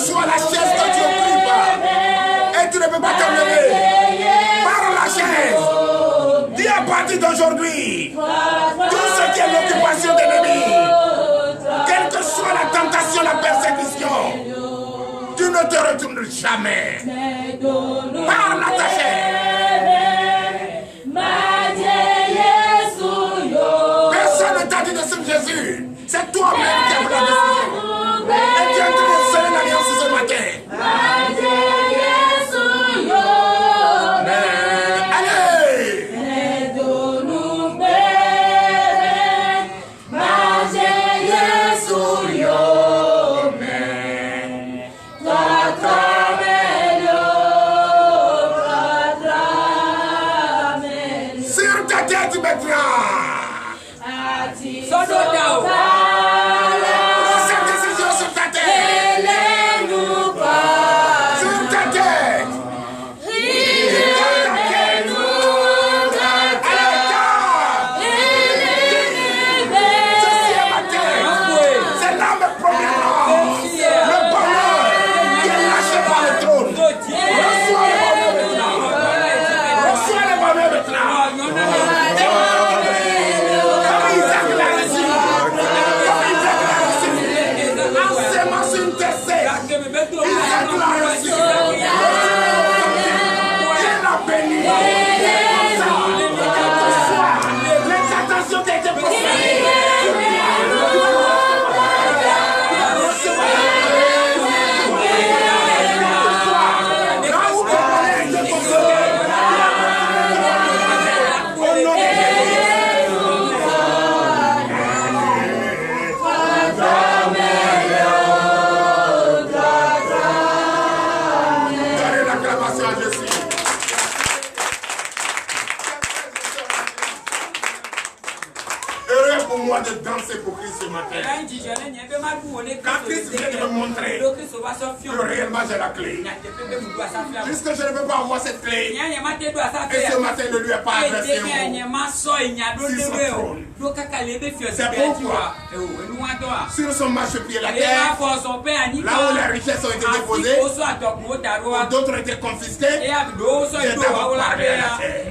soit la chaise que tu occupes, et tu ne peux pas te lever, par la chaise, dis à partir d'aujourd'hui, tout ce qui est l'occupation d'ennemi, quelle que soit la tentation, la persécution, tu ne te retournes jamais. Parle à ta chaise. Personne ne t'a dit de suivre Jésus. C'est toi-même qui as pris la décision. Et tu es en train de sceller l'alliance ce matin. De danser pour Christ ce matin. Quand Christ vient de me montrer que réellement j'ai la clé, puisque je ne peux pas avoir cette clé, et ce matin ne lui est pas adressé un mot sur son trône. C'est pourquoi sur son marchepied la terre, là où les richesses ont été déposées, d'autres ont été confisquées, j'ai d'abord parlé à la terre.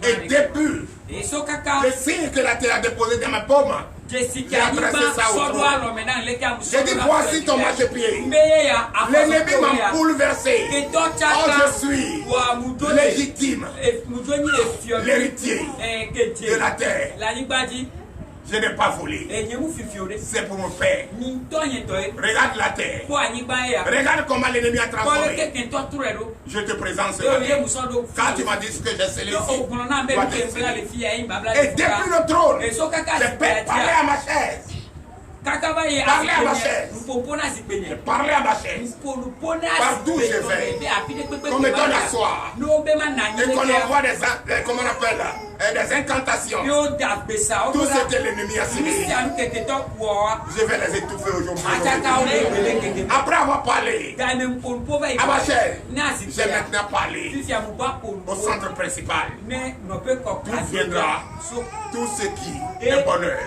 Et depuis le signe que la terre a déposé dans ma paume, j'ai adressé ça au trône. J'ai dit, voici ton marchepied. L'ennemi m'a bouleversé. Oh, je suis légitime, l'héritier de la terre. Je n'ai pas volé. C'est pour mon père. Regarde la terre. Regarde comment l'ennemi a transformé. Je te présente ce matin. Quand tu m'as dit ce que j'ai scellé ici, et depuis le trône, je peux parler à ma chaise. Parler à ma chaise. Parler à ma chaise. Partout je vais. Qu'on me donne à soir. Et qu'on envoie des incantations. Tout ce que l'ennemi a signé, je vais les étouffer aujourd'hui. Après avoir parlé à ma chaise, j'ai maintenant parlé au centre principal. D'où viendra tout ce qui est bonheur.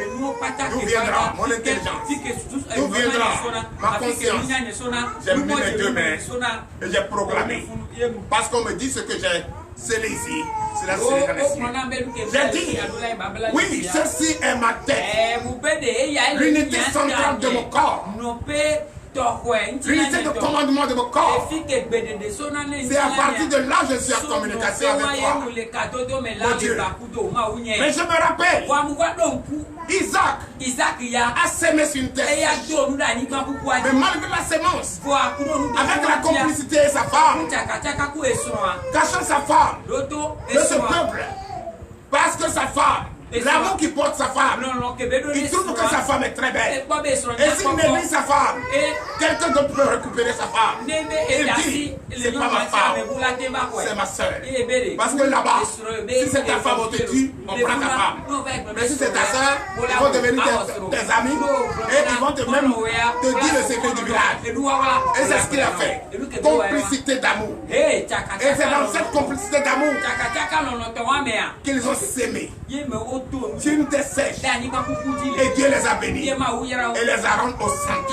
D'où viendra mon intelligence. D'où viendra ma conscience. J'ai mis mes deux mains et j'ai proclamé. Parce qu'on me dit ce que j'ai scellé ici, c'est la célébration. J'ai dit, oui, ceci est ma tête. L'unité centrale de mon corps. L'unité de commandement de mon corps. C'est à partir de là que je suis en communication avec toi. Mon Dieu. Mais je me rappelle, Isaac a semé sur une terre. Mais malgré la sémence, avec la complicité de sa femme, cachant sa femme de ce peuple, parce que sa femme, l'amour qui porte sa femme, il trouve que sa femme est très belle. Et s'il néglige sa femme, quelqu'un d'autre peut récupérer sa femme. Il dit, c'est pas ma femme, c'est ma soeur. Parce que là-bas, si c'est ta femme, on te tue, on prend ta femme. Mais si c'est ta soeur, ils vont devenir tes amis et ils vont On te même te dit le secret du village. Et c'est ce qu'il a fait. Complicité d'amour. Et c'est dans cette complicité d'amour qu'ils ont sémé. Dieu nous dessèche. Et Dieu les a bénis. Et les a rendus au centre.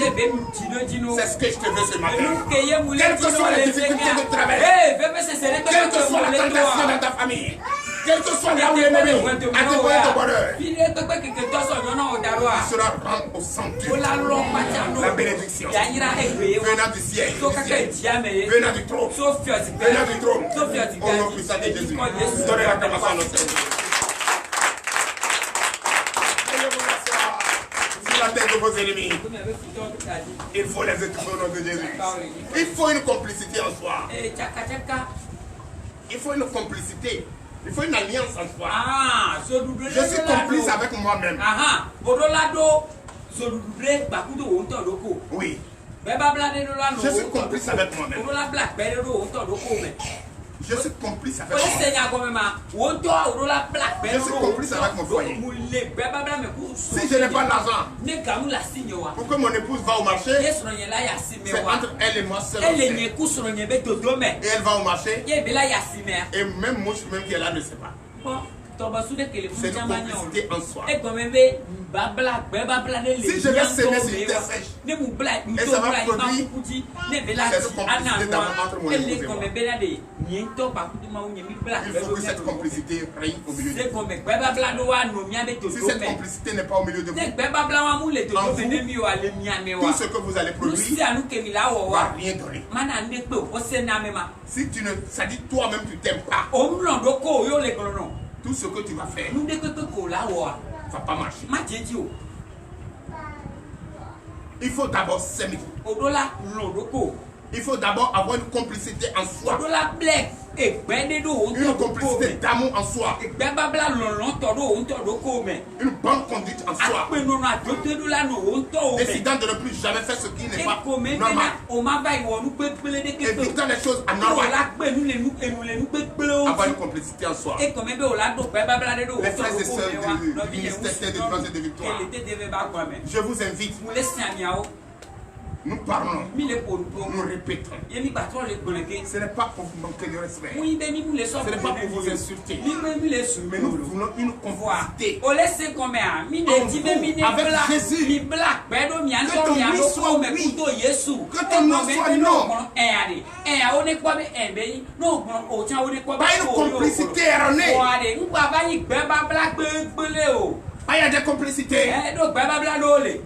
C'est ce que je te veux ce matin. Quelles que soient les difficultés de travail, quelle que soit la tentation dans ta famille, quel que soit là où l'ennemi a dévoilé ton bonheur, il sera rendu au centre. La bénédiction venant du ciel, venant du trône, au nom puissant de Jésus. Donnez l'acclamation à notre Seigneur. Sur la tête de vos ennemis, il faut les étouffer au nom de Jésus. Il faut une complicité en soi. Il faut une complicité. Il faut une alliance en soi. Je suis complice avec moi-même. Oui. Je suis complice avec moi-même. Je suis complice avec moi-même. Je suis complice avec mon foyer. Si je n'ai pas l'argent pour que mon épouse va au marché, c'est entre elle et moi seul. Et elle va au marché. Et même moi, même qui est là, ne sait pas. C'est une complicité en soi. Si je vais s'aimer sur une terre sèche, et ça va produire cette complicité d'amour entre mon épouse et moi. Il faut que cette complicité règne au milieu de vous. Si cette complicité n'est pas au milieu de vous, en vous, tout ce que vous allez produire ne va rien donner. Si tu ne, ça dit toi-même tu t'aimes pas, tout ce que tu vas faire ne va pas marcher. Il faut d'abord s'aimer. Il faut d'abord avoir une complicité en soi. Une complicité d'amour en soi. Une bonne conduite en soi. Décidant de ne plus jamais faire ce qui n'est pas normal. Évitant les choses anormales. Avoir une complicité en soi. Les frères et sœurs du ministère de délivrance et de victoire, je vous invite. Nous parlons, nous répétons. Ce n'est pas pour vous manquer de respect. Ce n'est pas pour vous insulter. Mais nous voulons une complicité avec Jésus. Que ton oui soit oui. Que ton non soit non. Pas une complicité erronée. Il y a des complicités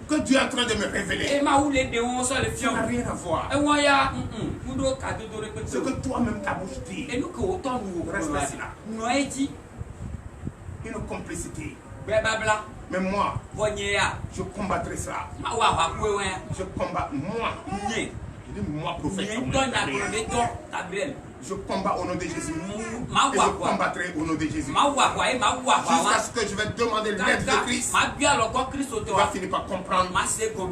que Dieu est en train de me révéler. Ça n'a rien à voir. Ce que toi-même ta bouche dit, reste là. Une complicité. Mais moi, je combattrai ça. Je combats moi. Je dis moi, prophète. Je combats au nom de Jésus. Et je combattrai au nom de Jésus. Jusqu'à ce que je vais demander l'aide de Christ. Tu vas finir par comprendre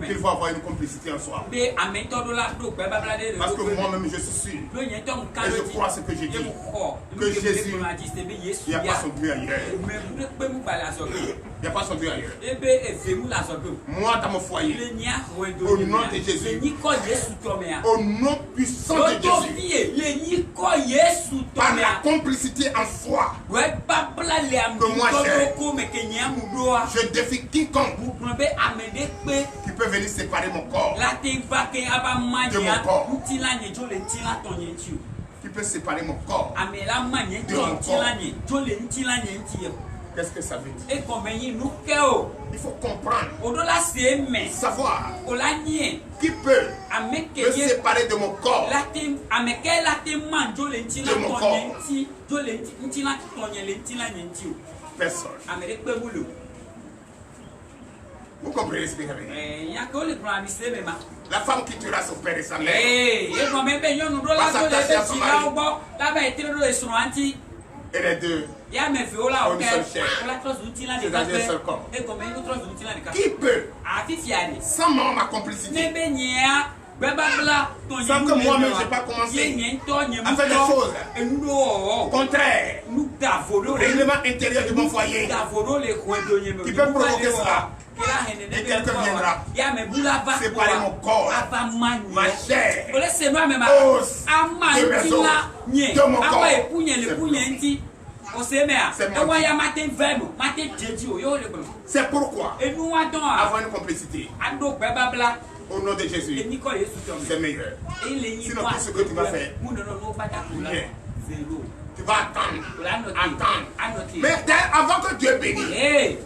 qu'il faut avoir une complicité en soi. Parce que moi-même je suis sûr. Et je crois ce que j'ai dit. Que Jésus, il n'y a pas son Dieu ailleurs. Il n'y a pas son Dieu ailleurs. Moi dans mon foyer, au nom de Jésus, au nom puissant de Jésus, par la complicité en soi que moi j'ai, je défie quiconque qui peut venir séparer mon corps de mon corps, qui peut séparer mon corps de mon corps. Qu'est-ce que ça veut dire? Il faut comprendre, savoir qui peut me séparer de mon corps, de mon corps. Personne. Vous comprenez ce que je veux dire? La femme qui tuera son père et sa mère va s'attacher à son mari. Et les deux ont une seule chair. C'est dans un seul corps. Qui peut, sans ma complicité, sans que moi-même je n'ai pas commencé à faire des choses contraires au règlement intérieur de mon foyer, qui peut provoquer cela, et quelqu'un viendra séparer mon corps, ma chair, os de mes os, de mon corps. C'est pourquoi, avoir une complicité, au nom de Jésus, c'est meilleur. Sinon, tout ce que tu vas faire, rien. Tu vas attendre. Mais avant que Dieu bénisse,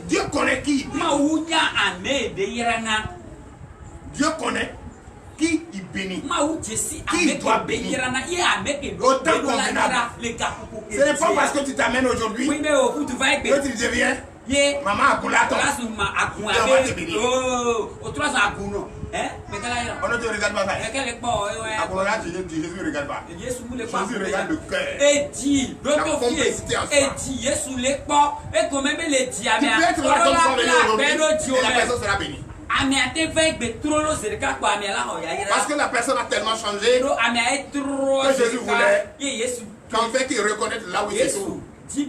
Dieu connaît qui. Dieu connaît qui il bénit. Qui il doit bénir. Autant convenable. Ce n'est pas parce que tu t'amènes aujourd'hui que tu deviens maman Akoulaton. On va te bénir. On ne te regarde pas. Jésus ne regarde pas. Jésus regarde le cœur. La complicité en soi. Tu peux être là comme ça aujourd'hui et la personne sera bénie. Parce que la personne a tellement changé que Jésus voulait qu'en fait qu'il reconnaisse là où il se trouve. Et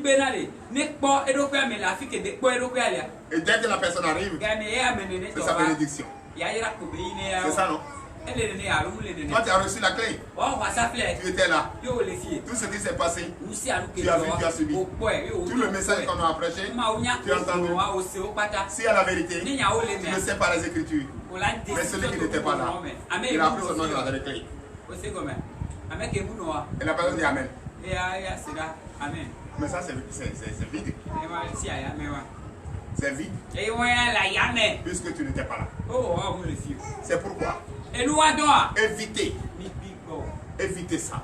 dès que la personne arrive, c'est sa bénédiction. C'est ça, non? Toi, tu as reçu la clé. Tu étais là. Tout ce qui s'est passé, tu as vu, tu as subi. Tout le message qu'on a prêché, tu as entendu. Si à la vérité, tu ne sais pas les Écritures. Mais celui qui n'était pas là, il a appris son nom, il a les clés. Et la personne dit Amen. Mais ça, c'est vide. C'est vide. Puisque tu n'étais pas là. C'est pourquoi. Évitez. Évitez ça.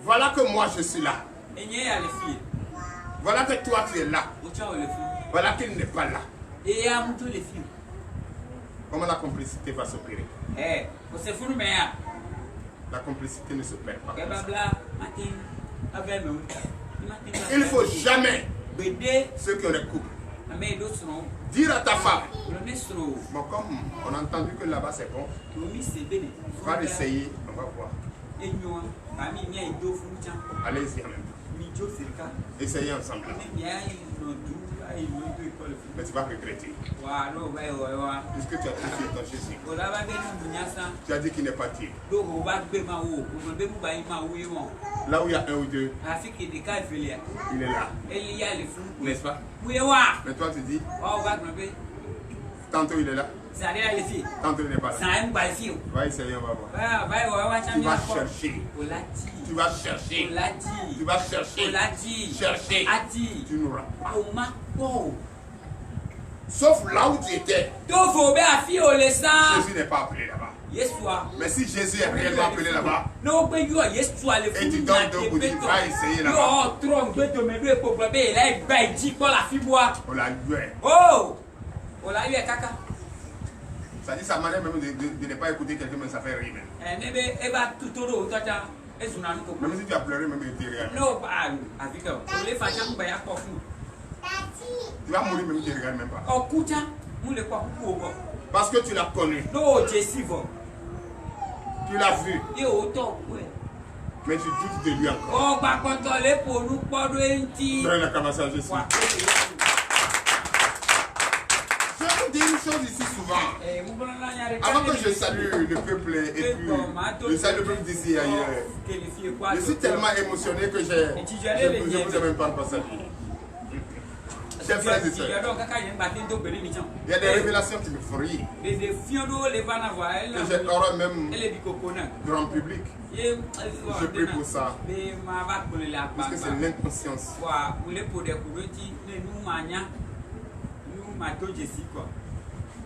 Voilà que moi je suis là. Voilà que toi tu es là. Voilà qu'il n'est pas là. Comment la complicité va s'opérer? La complicité ne se perd pas. Il ne faut jamais, ceux qui ont les couples, dire à ta femme, bon, comme on a entendu que là-bas c'est bon, on va essayer, on va voir. Allez-y en même temps. Essayez ensemble. Mais tu vas regretter. Puisque tu as confié ton Jésus. Tu as dit qu'il n'est pas Dieu. Là où il y a un ou deux, il est là. N'est-ce pas? Mais toi tu dis, tantôt il est là. Tantôt il n'est pas là. Va essayer, on va voir. Tu vas chercher. Tu vas chercher. Tu vas chercher. Chercher. Tu n'auras pas. Sauf là où tu étais. Jésus n'est pas appelé là-bas. Mais si Jésus est réellement appelé là-bas, et tu donnes deux bouts, tu vas essayer là-bas. On l'a eu. Ça dit sa manière même de ne pas écouter quelqu'un, mais ça fait rire même. Même si tu as pleuré, même il te regarde. Tu vas mourir même, il ne te regarde même pas. Parce que tu l'as connu. Tu l'as vu. Mais tu doutes de lui encore. Prenez la camassage ici. Je vous dis une chose ici souvent. Avant que je salue le peuple et puis je salue le peuple d'ici et ailleurs, je suis tellement émotionné que je ne vous ai même pas passé. Chers frères et sœurs, il y a des révélations qui me font rire. Que j'adorerais même grand public. Je prie pour ça. Parce que c'est l'inconscience.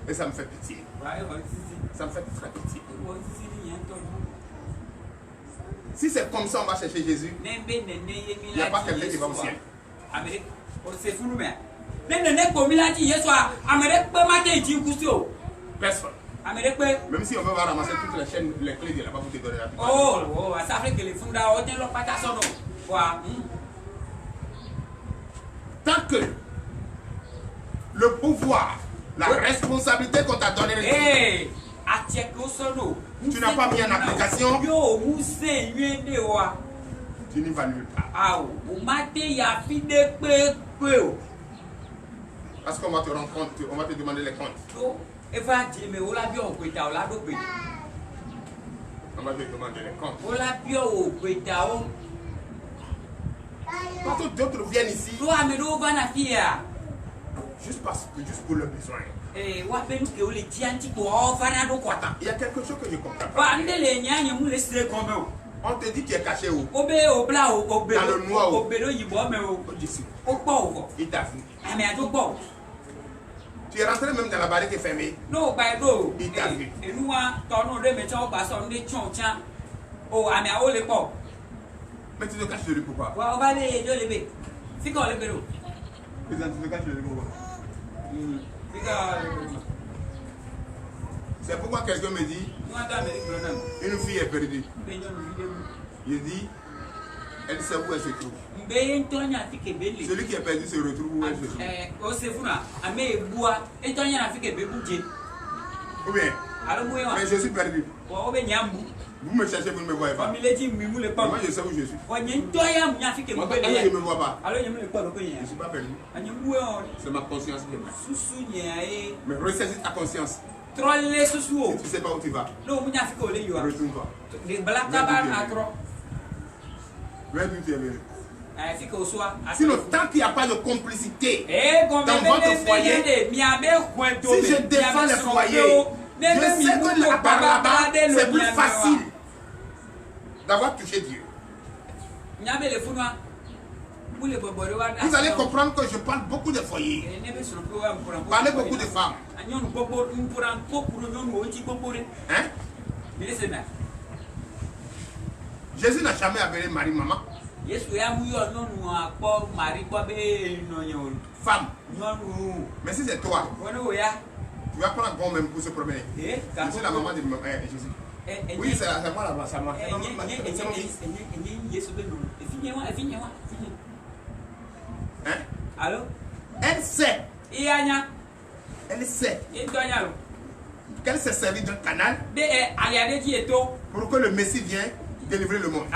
Et ça me fait pitié. Ça me fait très pitié. Si c'est comme ça, on va chercher Jésus. Il n'y a pas quelqu'un qui va au ciel. Personne. Même si on veut ramasser toutes les chaînes, les clés de là-bas pour te donner la plupart. Ça fait que les fonds tant que le pouvoir, la responsabilité qu'on t'a donnée, tu n'as pas mis en application, tu n'y vas nulle part. Parce qu'on va te rendre compte, on va te demander les comptes. On va te demander les comptes. Quand d'autres viennent ici, juste pour le besoin. Il y a quelque chose que je comprends pas. On te dit que tu es caché où? Dans le noir où? Il t'a vu. Tu es rentré même dans la barrière qui est fermée. Il t'a vu. Mais tu te caches de lui pourquoi? Tu te caches de lui pourquoi? C'est pourquoi quelqu'un me dit, une fille est perdue. Je dis, elle sait où elle se trouve. Celui qui est perdu se retrouve où elle se trouve. Ou bien, mais je suis perdu. Vous me cherchez, vous ne me voyez pas. Moi, je sais où je suis. Moi, je ne me vois pas. Je ne suis pas perdu. C'est ma conscience qui est là. Mais ressaisis ta conscience. Si tu ne sais pas où tu vas, retourne-toi. Vers d'où tu es venu. Sinon, tant qu'il n'y a pas de complicité dans votre foyer, si je défends le foyer, je sais que là-bas, c'est plus facile d'avoir touché Dieu. Vous allez comprendre que je parle beaucoup de foyers. Parlez beaucoup de femmes. Hein? Jésus n'a jamais appelé Marie maman. Femme. Mais si c'est toi, tu vas prendre bon même pour se promener. Je suis la maman de Jésus. Oui, c'est moi là-bas, c'est moi. Hein? Allô? Elle sait. Elle sait qu'elle s'est servie d'un canal pour que le Messie vienne délivrer le monde.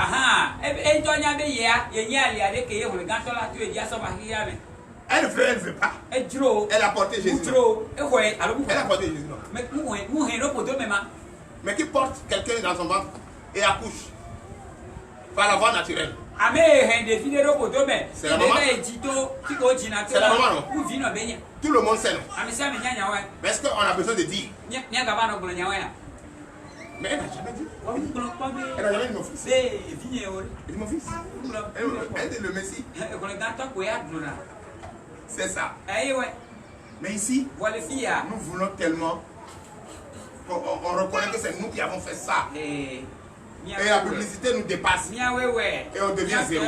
Elle veut, elle veut pas. Elle a porté Jésus. Elle a porté Jésus. Mais qui porte quelqu'un dans son ventre et accouche par la voie naturelle? C'est la maman. C'est la maman, non? Tout le monde sait, non? Mais est-ce qu'on a besoin de dire? Mais elle n'a jamais dit. Elle n'a jamais dit mon fils. Elle dit mon fils. Elle dit le Messie. C'est ça. Mais ici, nous voulons tellement qu'on reconnaît que c'est nous qui avons fait ça. Et la publicité nous dépasse. Et on devient zéro.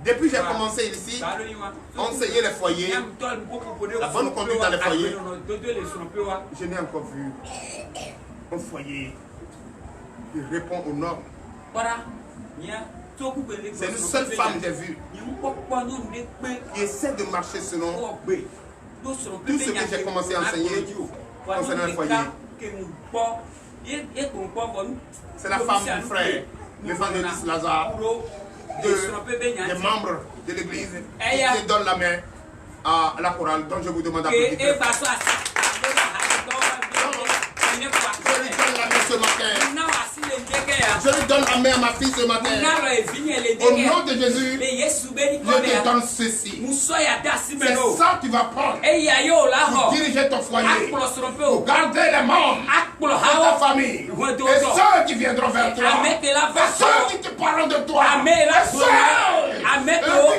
Depuis que j'ai commencé ici, enseigner les foyers, la bonne conduite dans les foyers, je n'ai encore vu un foyer qui répond aux normes. C'est une seule femme que j'ai vue qui essaie de marcher selon tout ce que j'ai commencé à enseigner concernant le foyer. C'est la femme du frère, l'évangéliste Lazare, des membres de l'église qui donne la main à la chorale dont je vous demande d'applaudir. Ce matin. Je lui donne la main à ma fille ce matin. Au nom de Jésus, je te donne ceci. C'est ça que tu vas prendre pour diriger ton foyer, pour garder les membres de ta famille, et ceux qui viendront vers toi, et ceux qui te parleront de toi, et ceux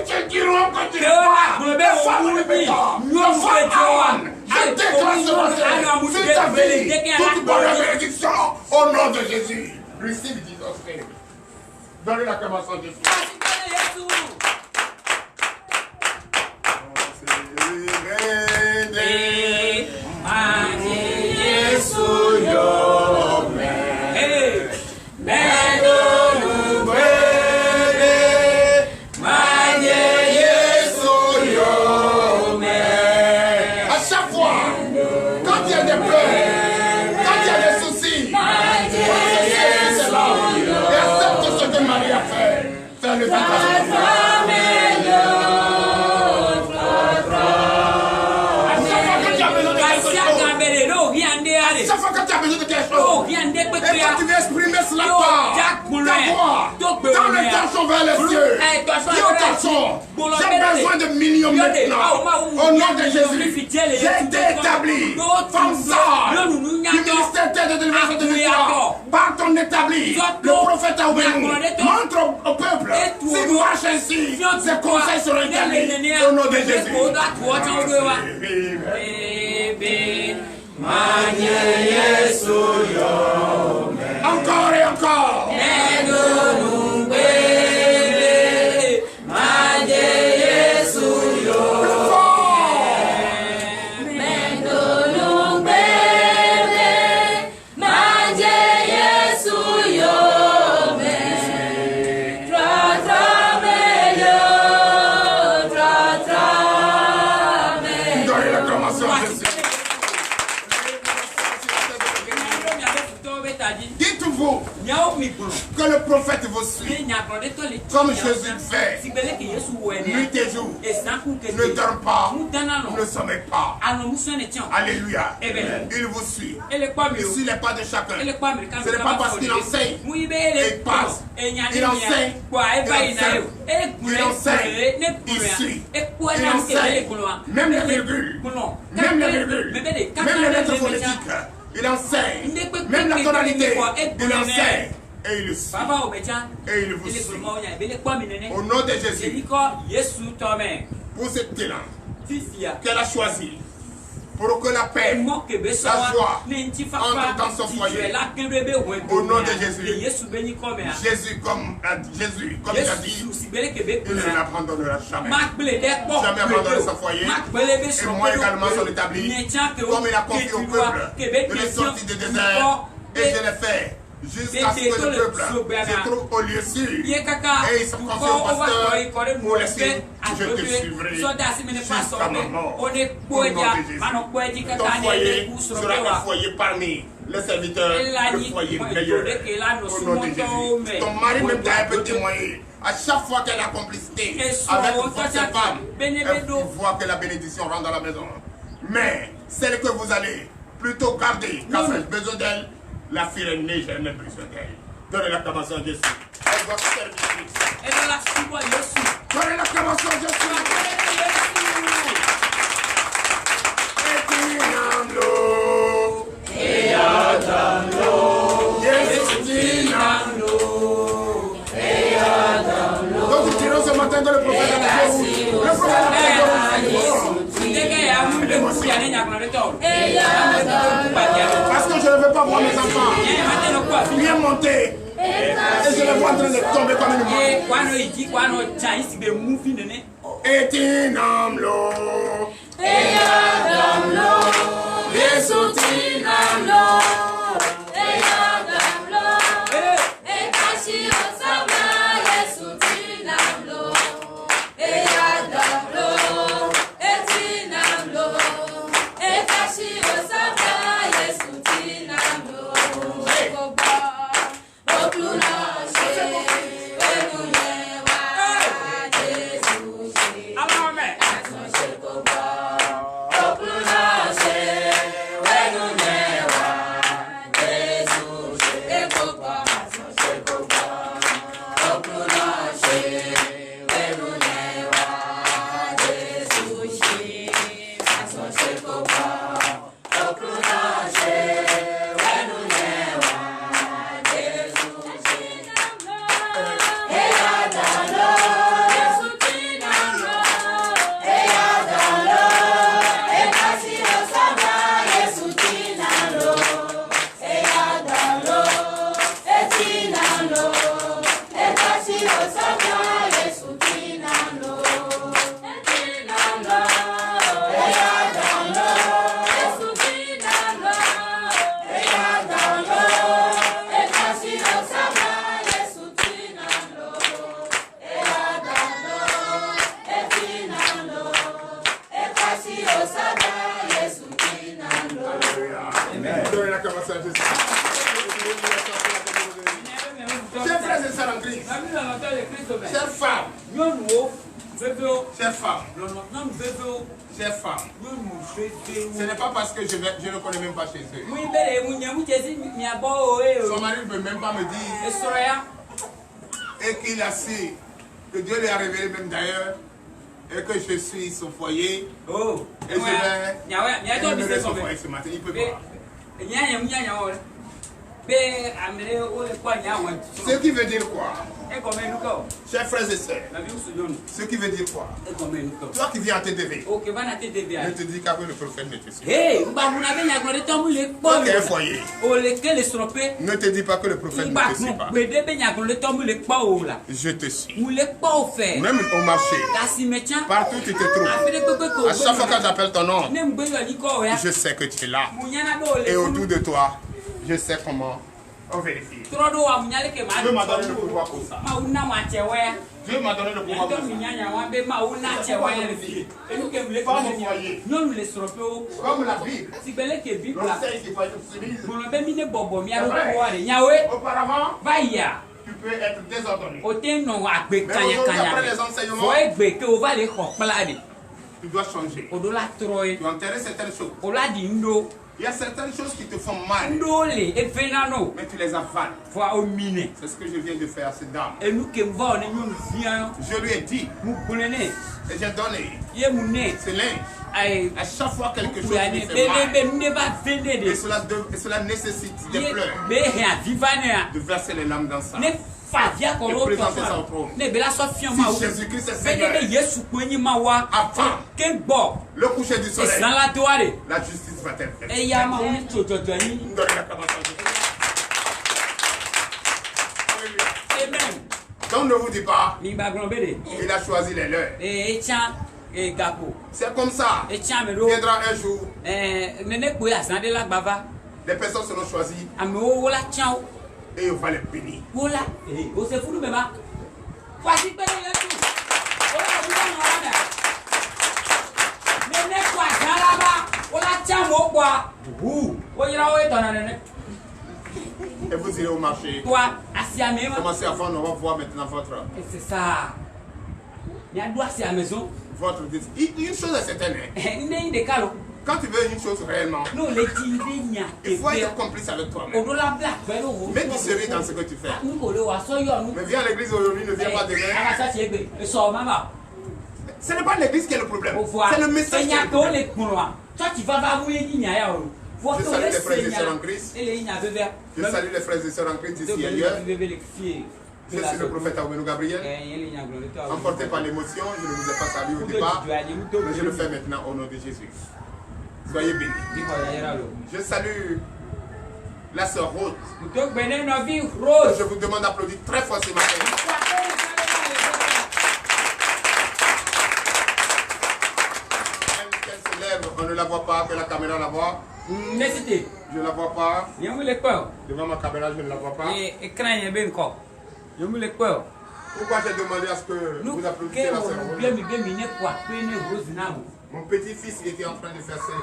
qui te diront que tu es pas la femme de Béthor, la femme Aaron. Je déclare ce matin sur ta vie toute bonne bénédiction au nom de Jésus. Receive Jesus name. Donne l'acclamation de Jésus. Fais le vivre. torchons vers les cieux. Dis au torchon, j'ai besoin de millions maintenant. Au nom de Jésus, j'ai été établi comme ça du ministère de délivrance de victoire. Par ton établi, le prophète a obéi. Montre au peuple, s'il marche ainsi, ses conseils seront établis. Au nom de Jésus. Encore et encore. Dites-vous que le prophète vous suit. Comme Jésus fait. Nuit et jour. Ne dort pas. Ne sommeil pas. Alléluia. Il vous suit. Il suit les pas de chacun. Ce n'est pas parce qu'il enseigne. Il passe. Il enseigne. Il enseigne. Il suit. Il enseigne. Même les virgules. Même les virgules. Même les lettres phonétiques. Il enseigne. Même la tonalité. Il enseigne. Et il le suit. Et il vous suit. Au nom de Jésus. Pour cet élan qu'elle a choisi. Pour que la paix, la joie entre dans son foyer. Au nom de Jésus. Jésus, comme il a dit, il ne l'abandonnera jamais. Jamais abandonner son foyer. Et moi également son établi. Comme il a confié au peuple. Il est sorti du désert. Et je l'ai fait. Jusqu'à ce que le peuple se trouve au lieu sûr. Et ils sont confiés au pasteur pour les signes. Je te suivrai jusqu'à ma mort. Au nom de Jésus. Ton foyer sera un foyer parmi les serviteurs, le foyer meilleur. Au nom de Jésus. Ton mari même peut témoigner. À chaque fois qu'elle a complicité avec votre femme, elle voit que la bénédiction rentre dans la maison. Mais celle que vous allez plutôt garder, car vous avez besoin d'elle, la fille n'est jamais besoin d'elle. Donnez l'acclamation à Jésus. Elle doit servir Christ. Donnez l'acclamation à Jésus. Donc nous tirons ce matin dans le prophète de Dieu. Le prophète parce que je ne veux pas voir mes enfants bien monter et je les vois en train de tomber comme une mort. Chers frères et sœurs en Christ, chères femmes, chères femmes, chères femmes, ce n'est pas parce que je ne connais même pas chez eux. Son mari ne peut même pas me dire Et qu'il a su que Dieu lui a révélé même d'ailleurs et que je suis son foyer. Oh. Et je vais élever son foyer ce matin. Il peut pas. Ce qui veut dire quoi? Chers frères et sœurs, ce qui veut dire quoi? Toi qui viens à TTV, ne te dis qu'après le prophète ne te suit pas. Toi qui es un foyer, ne te dis pas que le prophète ne te suit pas. Je te suis. Même au marché, partout où tu te trouves, à chaque fois que j'appelle ton nom, je sais que tu es là. Et autour de toi, je sais comment on vérifie. Dieu m'a donné le pouvoir pour ça. Dieu m'a donné le pouvoir pour ça. Comme la Bible. L'enseigne qu'il faut être soumis. Auparavant, tu peux être désordonné. Mais aujourd'hui, après les enseignements, tu dois changer. Tu dois enterrer certaines choses. Il y a certaines choses qui te font mal. Mais tu les avales. C'est ce que je viens de faire à cette dame. Je lui ai dit. Et j'ai donné ce linge. À chaque fois quelque chose lui fait mal. Et cela nécessite des pleurs. De verser les larmes dans ça. Et présenter ça au trône. Si Jésus-Christ est Seigneur, avant le coucher du soleil, la justice va être faite. Donc ne vous dis pas, il a choisi les leurs. C'est comme ça. Viendra un jour, les personnes seront choisies. Et on va les bénir. Et vous irez au marché. Commencez à vendre, on va voir maintenant votre. C'est ça. Votre. Une chose est certaine. Quand tu veux une chose réellement, il faut être complice avec toi-même. Mets du sérieux dans ce que tu fais. Mais viens à l'église aujourd'hui, ne viens pas demain. Ce n'est pas l'église qui est le problème. C'est le message qui est le problème. Je salue les frères et sœurs en Christ. Je salue les frères et sœurs en Christ ici et ailleurs. Je suis le prophète Aoumenou Gabriel. Emporté par l'émotion, je ne vous ai pas salué au départ, mais je le fais maintenant au nom de Jésus. Soyez bénis. Je salue la sœur Rose. Je vous demande d'applaudir très fort ce matin. Même qu'elle se lève, on ne la voit pas, que la caméra la voit. Je ne la vois pas. Devant ma caméra, je ne la vois pas. Pourquoi j'ai demandé à ce que vous applaudissiez la sœur Rose? Mon petit-fils était en train de faire fêter 2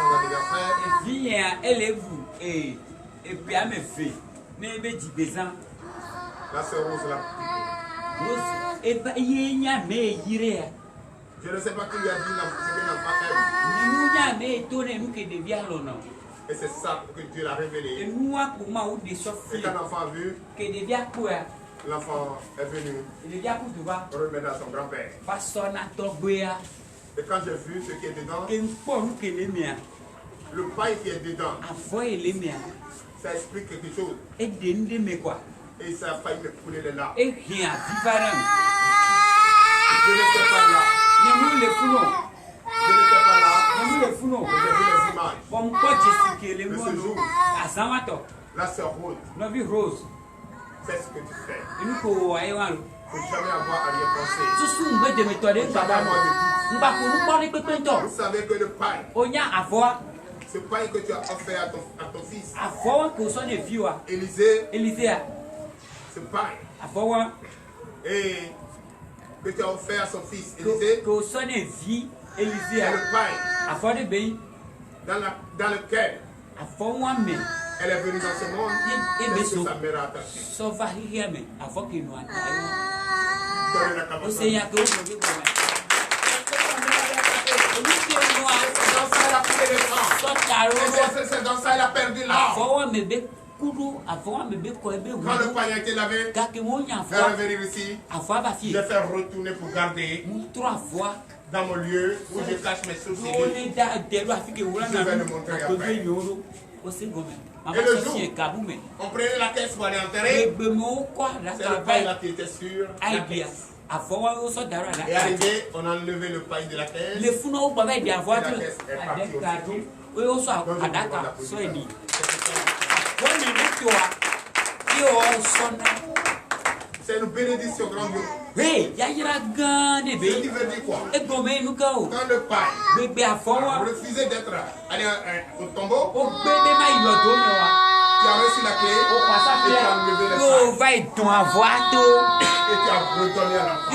ans d'anniversaire. La sœur Rose l'a. Je ne sais pas qui lui a dit ce que l'enfant aime. Et c'est ça que Dieu l'a révélé. Et quand l'enfant a vu, l'enfant est venu remettre à son grand-père. Et quand j'ai vu ce qui est dedans, le paille qui est dedans, ça explique quelque chose. Et ça a failli me couler les larmes. Je n'étais pas là. Je n'étais pas là. Mais j'ai vu les images. De ce jour, la sœur Rose, c'est ce que tu fais. Il ne faut jamais avoir à rien penser. Il ne faut jamais avoir de doute. Vous savez que le pain, ce pain que tu as offert à ton fils, Élisée, ce pain, et que tu as offert à son fils Élisée, c'est le pain dans lequel elle est venue dans ce monde parce que sa mère a attaché. Donnez la capacité. C'est dans ça elle a perdu l'âme. Quand le pain a été lavé, je vais revenir ici. Je vais faire retourner pour garder dans mon lieu où je cache mes sources. Je vais le montrer après. Et le jour, on prenait la caisse pour aller enterrer. C'est le pain là qui était sur la caisse. Et arrivé, on a enlevé le pain de la caisse. Et la caisse est partie aussi. C'est une bénédiction grandiose. Ce qui veut dire quoi? Quand le pain refusait d'être allé au tombeau, tu as reçu la clé et tu as enlevé le pain. Et tu as redonné à l'enfant.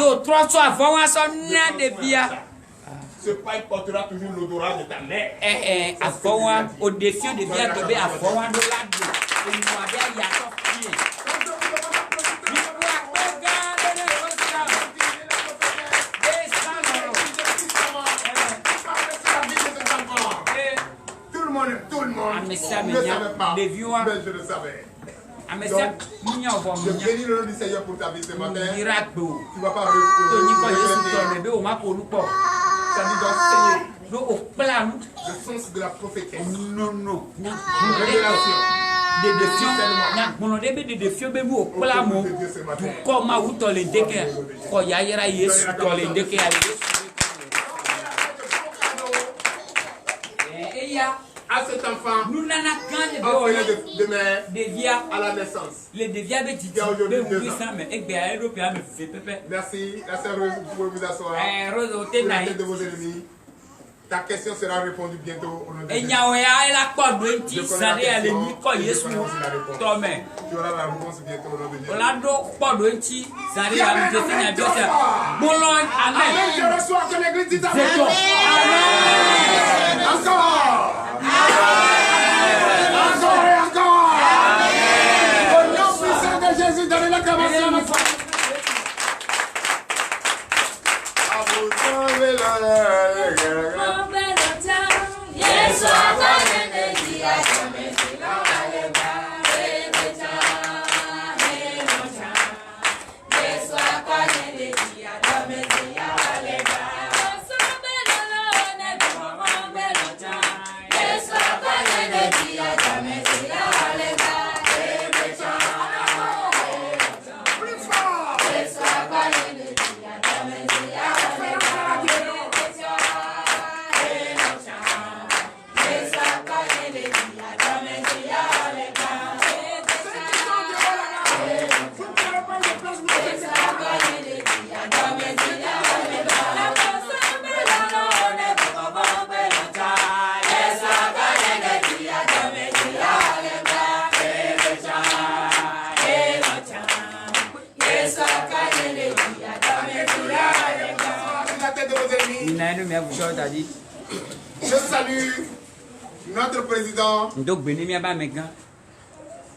Ce pain portera toujours l'odorat de ta mère. Au défi de bien tomber à fond de l'âge. Tout le monde ne savait pas, mais je le savais. Donc, je bénis le nom du Seigneur pour ta vie ce matin. Tu ne vas pas revenir. Ça dit d'enseigner le sens de la prophétesse. Révélation. À cet enfant, envoyé de mère à la naissance. Qui a aujourd'hui 2 ans. Merci, la sœur Rose, vous pouvez vous asseoir. Sur la tête de vos ennemis. Ta question sera répondue bientôt au nom de Jésus. Je connais la question et je connais aussi la réponse. Tu auras la réponse bientôt au nom de Jésus. Amen, je reçois que l'église dit amen. Amen. Encore. Encore et encore. Au nom puissant de Jésus, donnez l'acclamation à notre Frère. Je salue notre président,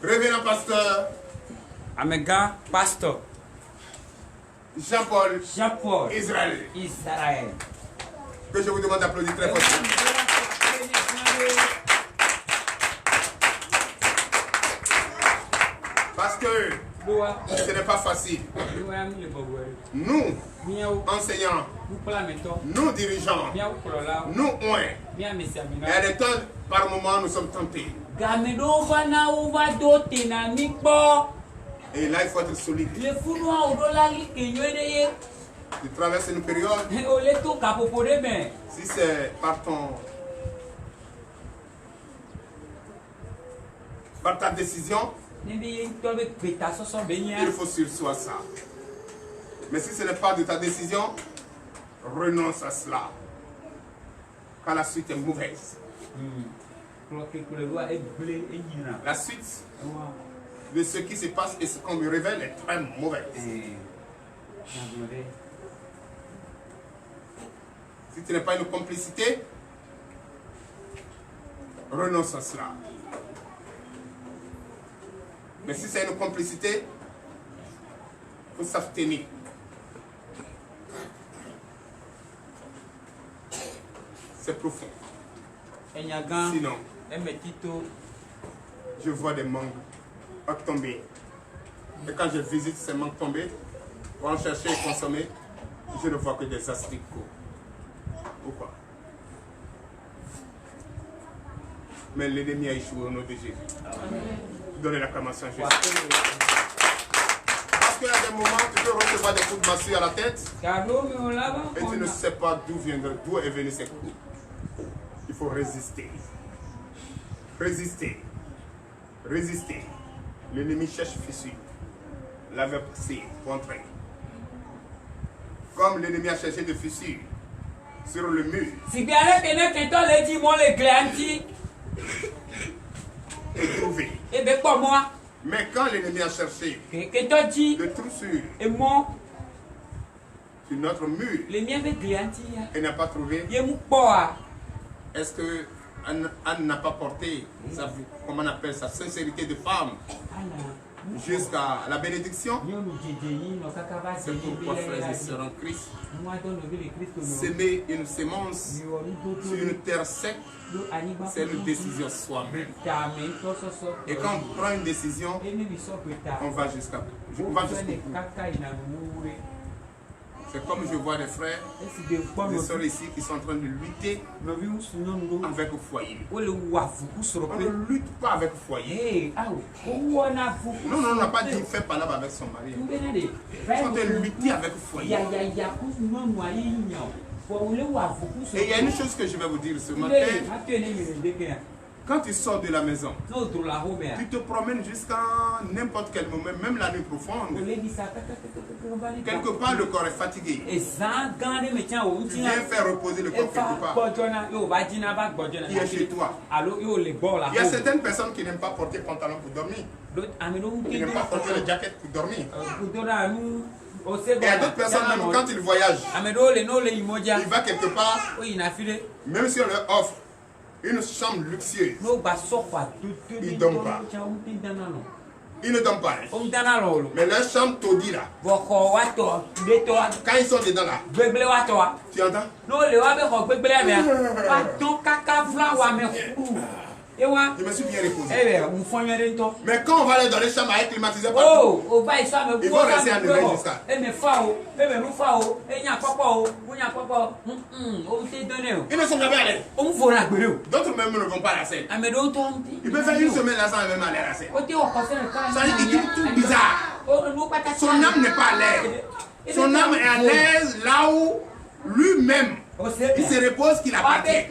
révérend pasteur Jean-Paul Israël. Que je vous demande d'applaudir très fort. Parce que ce n'est pas facile. Nous, enseignants, nous dirigeants, nous, il y a des temps, par moment, nous sommes tentés. Et là, il faut être solide. Tu traverses une période. Si c'est par ta décision, il faut sursoir ça. Mais si ce n'est pas de ta décision, renonce à cela. Car la suite est mauvaise. La suite de ce qui se passe et ce qu'on me révèle est très mauvaise. Si tu n'es pas une complicité, renonce à cela. Mais si c'est une complicité, il faut s'abstenir. C'est profond. Sinon, je vois des manques tombés. Et quand je visite ces mangues tombées, pour en chercher et consommer, je ne vois que des asticots. Pourquoi? Mais l'ennemi a échoué au nom de Jésus. Donnez l'acclamation à Jésus. Parce qu'il y a des moments où tu peux recevoir des coups de massue à la tête et tu ne sais pas d'où est venu ces coups. Il faut résister. Résister. Résister. L'ennemi cherche fissure. L'avait passé, contré. Comme l'ennemi a cherché des fissures sur le mur. Et trouvé. Mais quand l'ennemi a cherché de troussures sur notre mur et n'a pas trouvé, est-ce que Anne n'a pas porté sa, comment on appelle ça, sincérité de femme jusqu'à la bénédiction? C'est pourquoi, frères et sœurs en Christ, s'aimer une sémence sur une terre sec, c'est une décision soi-même. Et quand on prend une décision, on va jusqu'au bout. C'est comme je vois des frères, des sœurs ici qui sont en train de lutter avec le foyer. On ne lutte pas avec le foyer. Non, on n'a pas dit faire palabre avec son mari. Ils sont en train de lutter avec le foyer. Et il y a une chose que je vais vous dire ce matin. Quand tu sors de la maison, tu te promènes jusqu'à n'importe quel moment, même la nuit profonde. Quelque part, le corps est fatigué. Tu viens faire reposer le corps quelque part. Qui est chez toi. Il y a certaines personnes qui n'aiment pas porter pantalon pour dormir. Qui n'aiment pas porter le jacket pour dormir. Et il y a d'autres personnes, même quand ils voyagent, ils vont quelque part, même si on leur offre une chambre luxueuse, ils ne dorment pas. Ils ne dorment pas. Mais leur chambre taudie là, quand ils sont dedans là, tu entends? Je me suis bien reposé. Mais quand on va aller dans les chambres avec climatiseur partout, ils vont rester à lever jusqu'à. Ils ne sont jamais allés. D'autres même ne vont pas à la scène. Ils peuvent faire une semaine là sans même aller à la scène. Ça veut dire qu'il dit tout bizarre. Son âme n'est pas à l'aise. Son âme est à l'aise là où lui-même il se repose qu'il appartient. Mais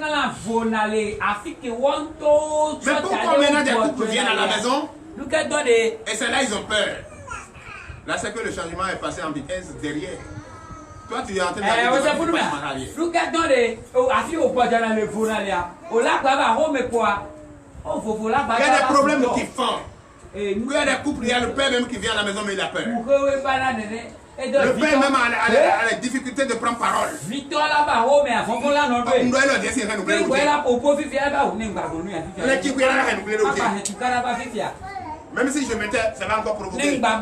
pourquoi maintenant des couples viennent à la maison et c'est là ils ont peur? Là c'est que le changement est passé en vitesse derrière. Toi tu es en train d'aller il y a des problèmes qui font. Il y a des couples, il y a le père même qui vient à la maison mais il a peur. Le père même a la difficulté de prendre parole. Même si je mettais, ça va encore provoquer. Ça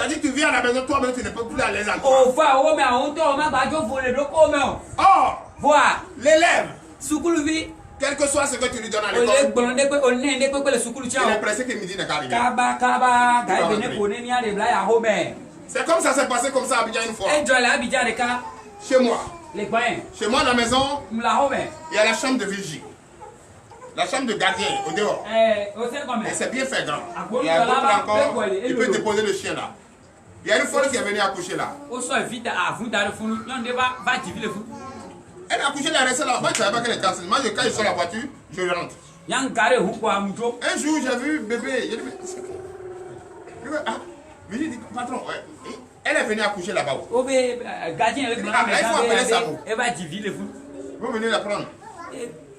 dit que tu viens à la maison, toi-même tu n'es pas plus à l'aise encore. Or, l'élève, quel que soit ce que tu lui donnes à l'école, il est pressé que midi n'est qu'à arriver. C'est comme ça s'est passé comme ça à Abidjan une fois. Chez moi. Chez moi, à la maison, il y a la chambre de vigie. La chambre de gardien, au dehors. Et c'est bien fait grand. Il y a d'autres encore, il peut déposer le chien là. Il y a une fois qui est venue accoucher là. Elle a accouché, elle est restée là. Moi, je ne savais pas qu'elle était enceinte. Moi, quand je sors la voiture, je rentre. Un jour, j'ai vu bébé. J'ai dit, patron, elle est venue accoucher là-bas. Il faut appeler ça. Vous venez la prendre.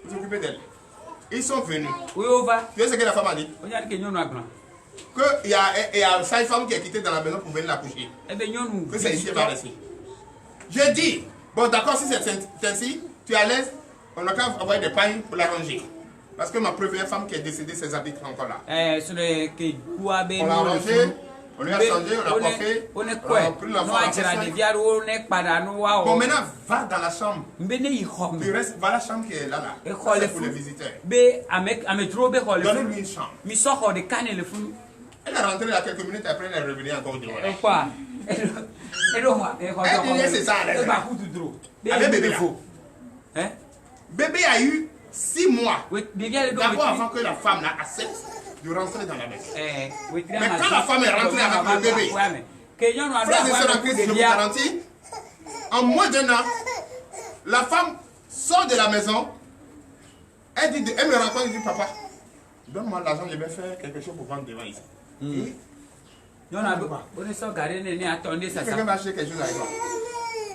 Vous occupez d'elle. Ils sont venus. Tu sais ce que la femme a dit? Qu'il y a 5 femmes qui est quittée dans la maison pour venir l'accoucher. Que c'est ici qu'elle va rester. Je dis, bon d'accord, si c'est ainsi, tu es à l'aise, on n'a qu'à avoir des pailles pour l'arranger. Parce que ma première femme qui est décédée, ses habits sont encore là. On l'a arrangé. On lui a changé, on a coiffé, on a pris l'enfant à la Bon, maintenant, va dans la chambre. Tu restes, va la chambre qui est là. C'est pour les visiteurs. Donne-lui une chambre. Elle est rentrée là quelques minutes après, elle est revenue encore dehors. Elle dit, c'est ça, avec bébé là. Bébé a eu 6 mois. D'abord avant que la femme là accepte de rentrer dans la maison. Mais quand la femme est rentrée avec le bébé, frères et sœurs en Christ, je vous garantis, en moins d'1 an, la femme sort de la maison. Elle me rencontre et dit, papa, donne-moi l'argent, je vais faire quelque chose pour vendre devant ici. Quelqu'un va acheter quelque chose avec moi.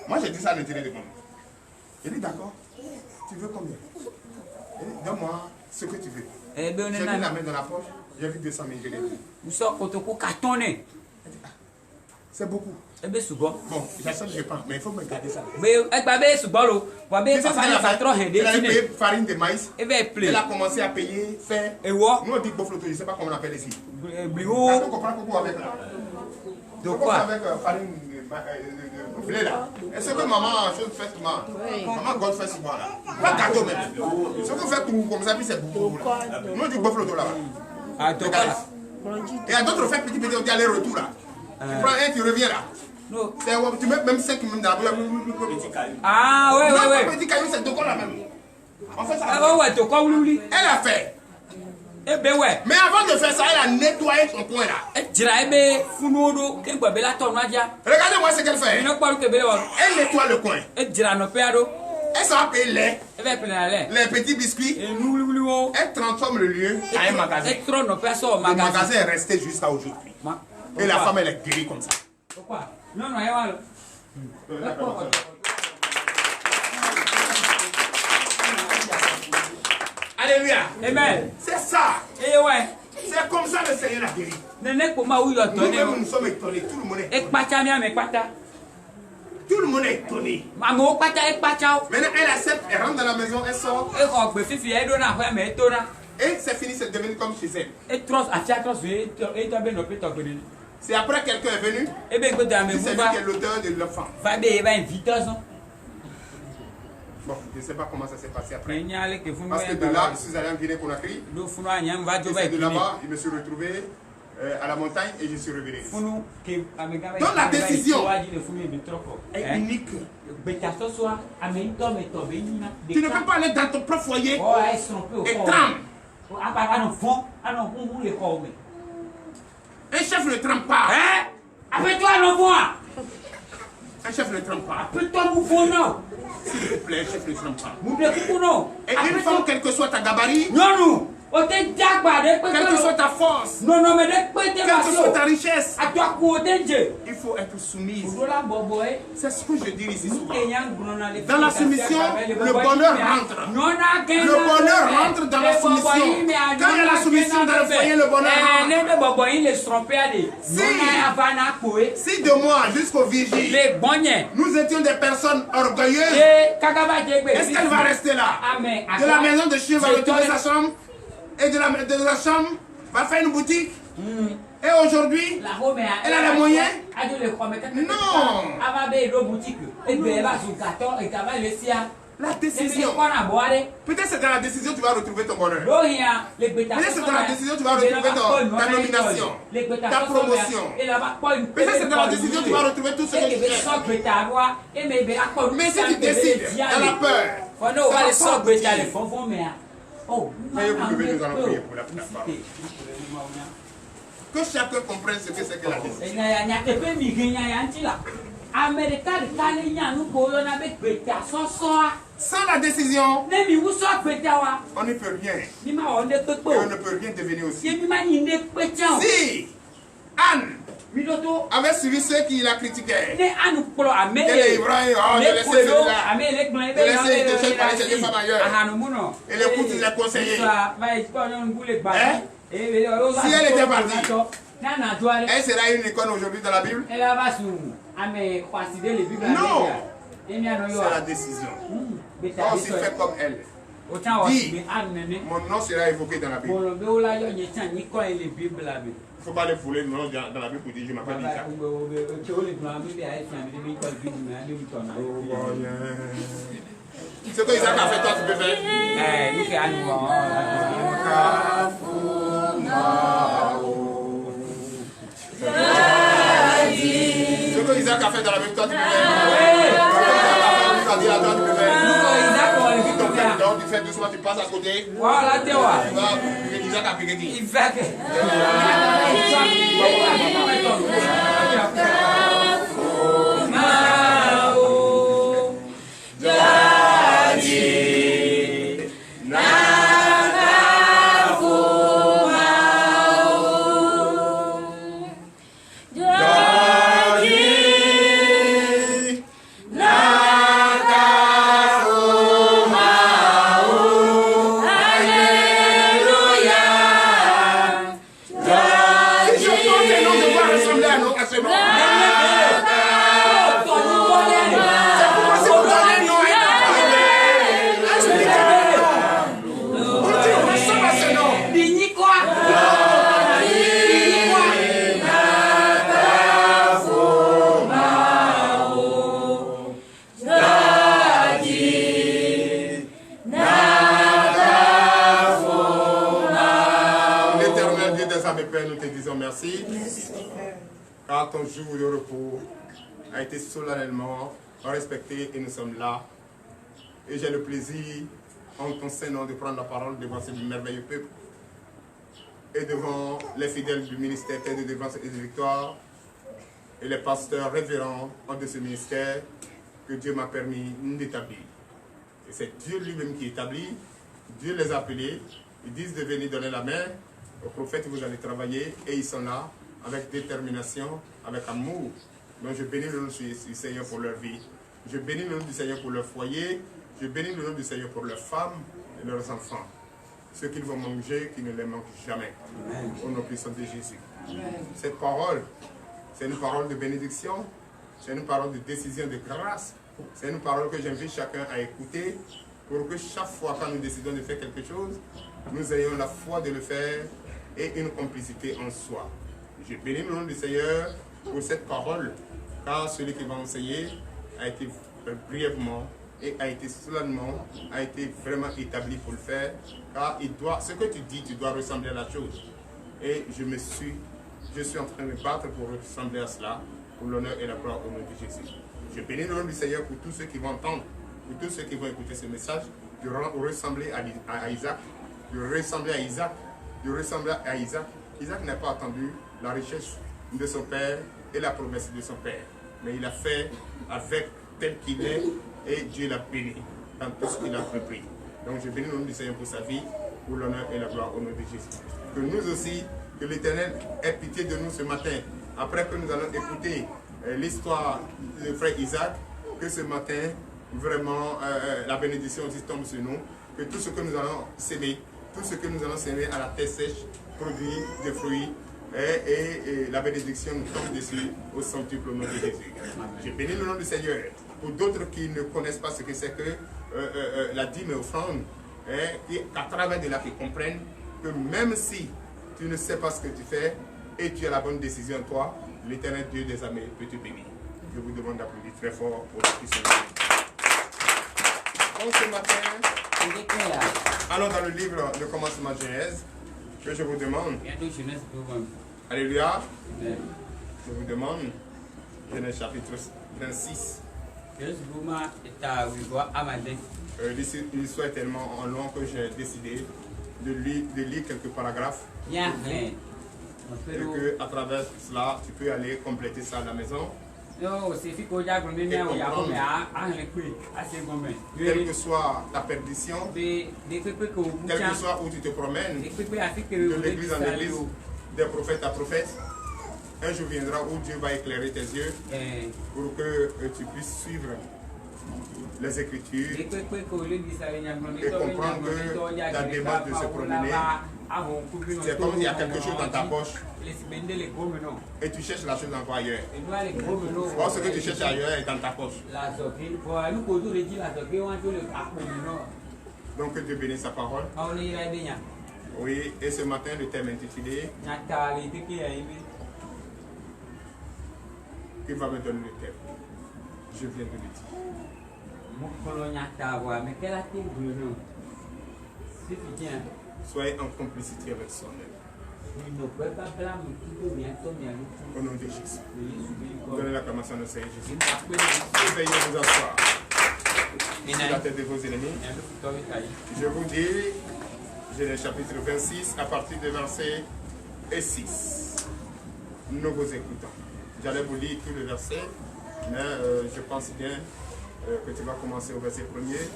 Moi j'ai dit ça à l'intérieur de moi. Il dit d'accord. Tu veux combien? Donne-moi ce que tu veux. J'ai mis la main dans la poche, j'ai vu 200 000, je l'ai dit. C'est beaucoup. Bon, j'achète, je prends, mais il faut me garder ça. Elle a payé farine de maïs. Elle a commencé à payer, faire. Nous on dit bofloto, je ne sais pas comment on appelle ici. On comprend beaucoup avec là. De quoi? Avec farine de blé là. Est-ce que maman fait souvent? Maman God fait souvent là. Pas gâteau même. Ce qu'on fait tout comme ça, puis c'est beaucoup. Nous on dit bofloto là-bas. Et il y a d'autres faits petit on dit aller-retour là. Tu prends un, tu reviens là. Tu mets même 5 minutes dans la Ah ouais. Petit caillou, c'est deux là même. On fait ça. Elle a fait. Mais avant de faire ça, elle a nettoyé son coin là. Regardez-moi ce qu'elle fait. Elle nettoie le coin. Elle s'en va payer les petits biscuits. Elle transforme le lieu en un magasin. Le magasin est resté jusqu'à aujourd'hui. Et la femme elle est guérie comme ça. Alléluia. Amen. C'est ça. C'est comme ça le Seigneur a guéri. Nous-mêmes nous sommes étonnés. Tout le monde est étonné. Tout le monde est étonné. Maintenant elle accepte, elle rentre dans la maison, elle sort. Et c'est fini, c'est devenu comme chez elle. C'est après quelqu'un est venu. C'est lui qui est l'auteur de l'enfant. Bon, je ne sais pas comment ça s'est passé après. Parce que de là, je suis allé en Guinée-Conakry. Et de là-bas, je me suis retrouvé à la montagne et je suis revenu. Donc la décision est unique. Tu ne peux pas aller dans ton propre foyer et tremper. Un chef ne trempe pas. Appelle-toi l'envoi. Un chef ne trempe pas. Appelle-toi Moufono. S'il te plaît, un chef ne trempe pas. Et une femme, quel que soit ta gabarit, quelle que soit ta force, quelle que soit ta richesse, il faut être soumise. C'est ce que je dis ici souvent. Dans la soumission, le bonheur rentre. Le bonheur rentre dans la soumission. Quand il y a la soumission dans le foyer, le bonheur rentre. Si de moi jusqu'au vigile, nous étions des personnes orgueilleuses, est-ce qu'elle va rester là? De la maison de chien va retourner sa chambre. Et de la chambre, va faire une boutique. Et aujourd'hui, elle a les moyens. Non. La décision. Peut-être c'est dans la décision que tu vas retrouver ton bonheur. Peut-être c'est dans la décision que tu vas retrouver ta nomination, ta promotion. Peut-être c'est dans la décision que tu vas retrouver tout ce que tu fais. Mais si tu décides dans la peur, ça va pas. Veuillez vous lever, nous allons prier pour la première fois. Que chacun comprenne ce que c'est que la décision. Sans la décision, on ne peut rien. Et on ne peut rien devenir aussi. Si Anne avait suivi ceux qui la critiquaient, elle est ivrogne, je laisse celui-là, je laisse des choses pour aller chercher femme ailleurs. Et les coups, il les conseillait. Si elle était partie, elle sera une icône aujourd'hui dans la Bible? Non! C'est la décision. Quand on s'y fait comme elle, dis, mon nom sera évoqué dans la Bible. ne faut pas les fouler non, dans la Bible pour dire je m'appelle Isaac. Ce que Isaac a fait, toi tu peux faire. Ce que Isaac a fait dans la Bible, toi tu peux faire. Donc tu fais doucement, tu passes à côté. Voilà, tu vois. Isaac a piqué qui? Isaac. Nous te disons merci, car ton jour de repos a été solennellement respecté et nous sommes là. Et j'ai le plaisir, en ton Saint-Nom, de prendre la parole devant ce merveilleux peuple et devant les fidèles du ministère de défense et de victoire et les pasteurs révérends de ce ministère que Dieu m'a permis d'établir. Et c'est Dieu lui-même qui établit, Dieu les a appelés, ils disent de venir donner la main aux prophètes, vous allez travailler et ils sont là avec détermination, avec amour. Donc je bénis le nom du Seigneur pour leur vie. Je bénis le nom du Seigneur pour leur foyer. Je bénis le nom du Seigneur pour leurs femmes et leurs enfants. Ce qu'ils vont manger, qu'ils ne les manquent jamais. Amen. Au nom puissant de Jésus. Amen. Cette parole, c'est une parole de bénédiction. C'est une parole de décision de grâce. C'est une parole que j'invite chacun à écouter pour que chaque fois quand nous décidons de faire quelque chose, nous ayons la foi de le faire et une complicité en soi. Je bénis le nom du Seigneur pour cette parole, car celui qui va enseigner a été brièvement et a été solennellement, a été vraiment établi pour le faire, car il doit, ce que tu dis, tu dois ressembler à la chose. Et je suis en train de me battre pour ressembler à cela, pour l'honneur et la gloire au nom de Jésus. Je bénis le nom du Seigneur pour tous ceux qui vont entendre, pour tous ceux qui vont écouter ce message, de ressembler à Isaac, de ressembler à Isaac, de ressembler à Isaac. Isaac n'a pas attendu la richesse de son père et la promesse de son père, mais il a fait avec tel qu'il est et Dieu l'a béni dans tout ce qu'il a entrepris. Donc je bénis le nom du Seigneur pour sa vie, pour l'honneur et la gloire au nom de Jésus. Que nous aussi, que l'Éternel ait pitié de nous ce matin, après que nous allons écouter l'histoire de frère Isaac, que ce matin, vraiment, la bénédiction aussi tombe sur nous, que tout ce que nous allons s'aimer, tout ce que nous allons s'aimer à la terre sèche, produit des fruits, et la bénédiction nous tombe dessus au centuple au nom de Jésus. Je bénis le nom du Seigneur. Pour d'autres qui ne connaissent pas ce que c'est que la dîme et offrande, qu'à travers de là qu'ils comprennent que même si tu ne sais pas ce que tu fais et tu as la bonne décision en toi, l'Éternel Dieu des armées peut te bénir. Je vous demande d'applaudir très fort pour ceux qui sont là. Donc ce matin, allons dans le livre de commencement Genèse, que je vous demande. Alléluia. Je vous demande, Genèse chapitre 26. L'histoire est tellement long que j'ai décidé de lire quelques paragraphes. Et qu'à travers cela, tu peux aller compléter ça à la maison. Quelle que soit ta perdition, quel que soit où tu te promènes, de l'église en église, des prophètes à prophètes, un jour viendra où Dieu va éclairer tes yeux pour que tu puisses suivre les Écritures et comprendre que la démarche de se promener, c'est comme il y a quelque chose dans ta poche et tu cherches la chose encore ailleurs. Or, ce que tu cherches ailleurs est dans ta poche. Donc que Dieu bénisse sa parole. Oui, et ce matin, le thème intitulé. Qui va me donner le thème? Je viens de le dire. Soyez en complicité avec soi-même. Au nom de Jésus. Donnez l'acclamation au Seigneur Jésus. Veuillez vous asseoir. Sur la tête de vos ennemis. Je vous dis, Genèse chapitre 26, à partir du verset 6. Nous vous écoutons. J'allais vous lire tout le verset, mais je pense bien que tu vas commencer au verset 1er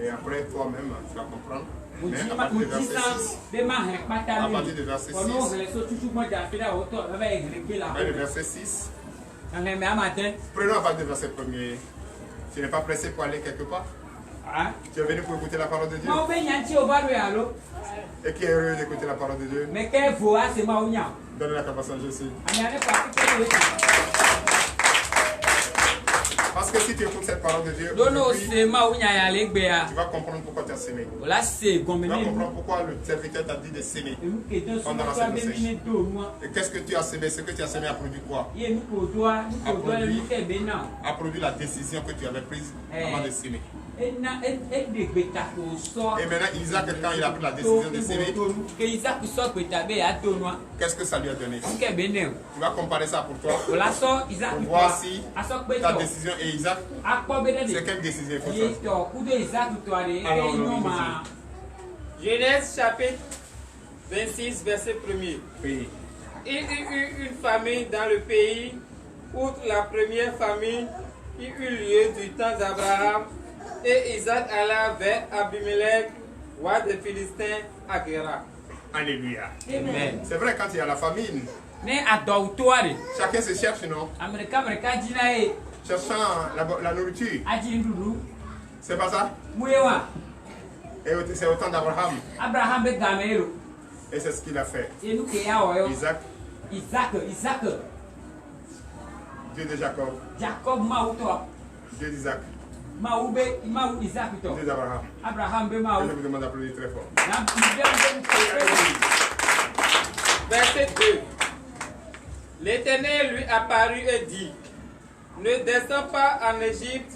et après toi-même tu vas comprendre. Mais à partir du verset 6, à partir du verset 6, le verset 6, prenons à partir du verset 1er. Tu n'es pas pressé pour aller quelque part? Tu es venu pour écouter la parole de Dieu? Et qui est heureux d'écouter la parole de Dieu? Donne la capacité à Jésus. Parce que si tu écoutes cette parole de Dieu, tu vas comprendre pourquoi tu as sémé. Tu vas comprendre pourquoi le serviteur t'a dit de s'aimer pendant la semaine sèche. Et qu'est-ce que tu as sémé? Ce que tu as sémé a produit quoi? A produit la décision que tu avais prise avant de s'aimer. Et maintenant, Isaac, quand il a pris la décision de s'aimer, qu'est-ce que ça lui a donné? Tu vas comparer ça pour toi, pour voir si ta décision et Isaac, c'est quelle décision il faut choisir? Alors, Genèse chapitre 26, verset 1er. Oui. Il y eut une famine dans le pays, outre la première famine qui eut lieu du temps d'Abraham. Et Isaac alla vers Abimelech, roi des Philistins, à Guéra. Alléluia. Amen. C'est vrai, quand il y a la famine, chacun se cherche, non? Cherchant la nourriture. C'est pas ça? Et c'est au temps d'Abraham. Et c'est ce qu'il a fait. Isaac. Dieu de Jacob. Dieu d'Isaac. Dieu d'Abraham. Je vous demande d'applaudir très fort. Verset 2. L'Éternel lui apparut et dit: Ne descends pas en Égypte,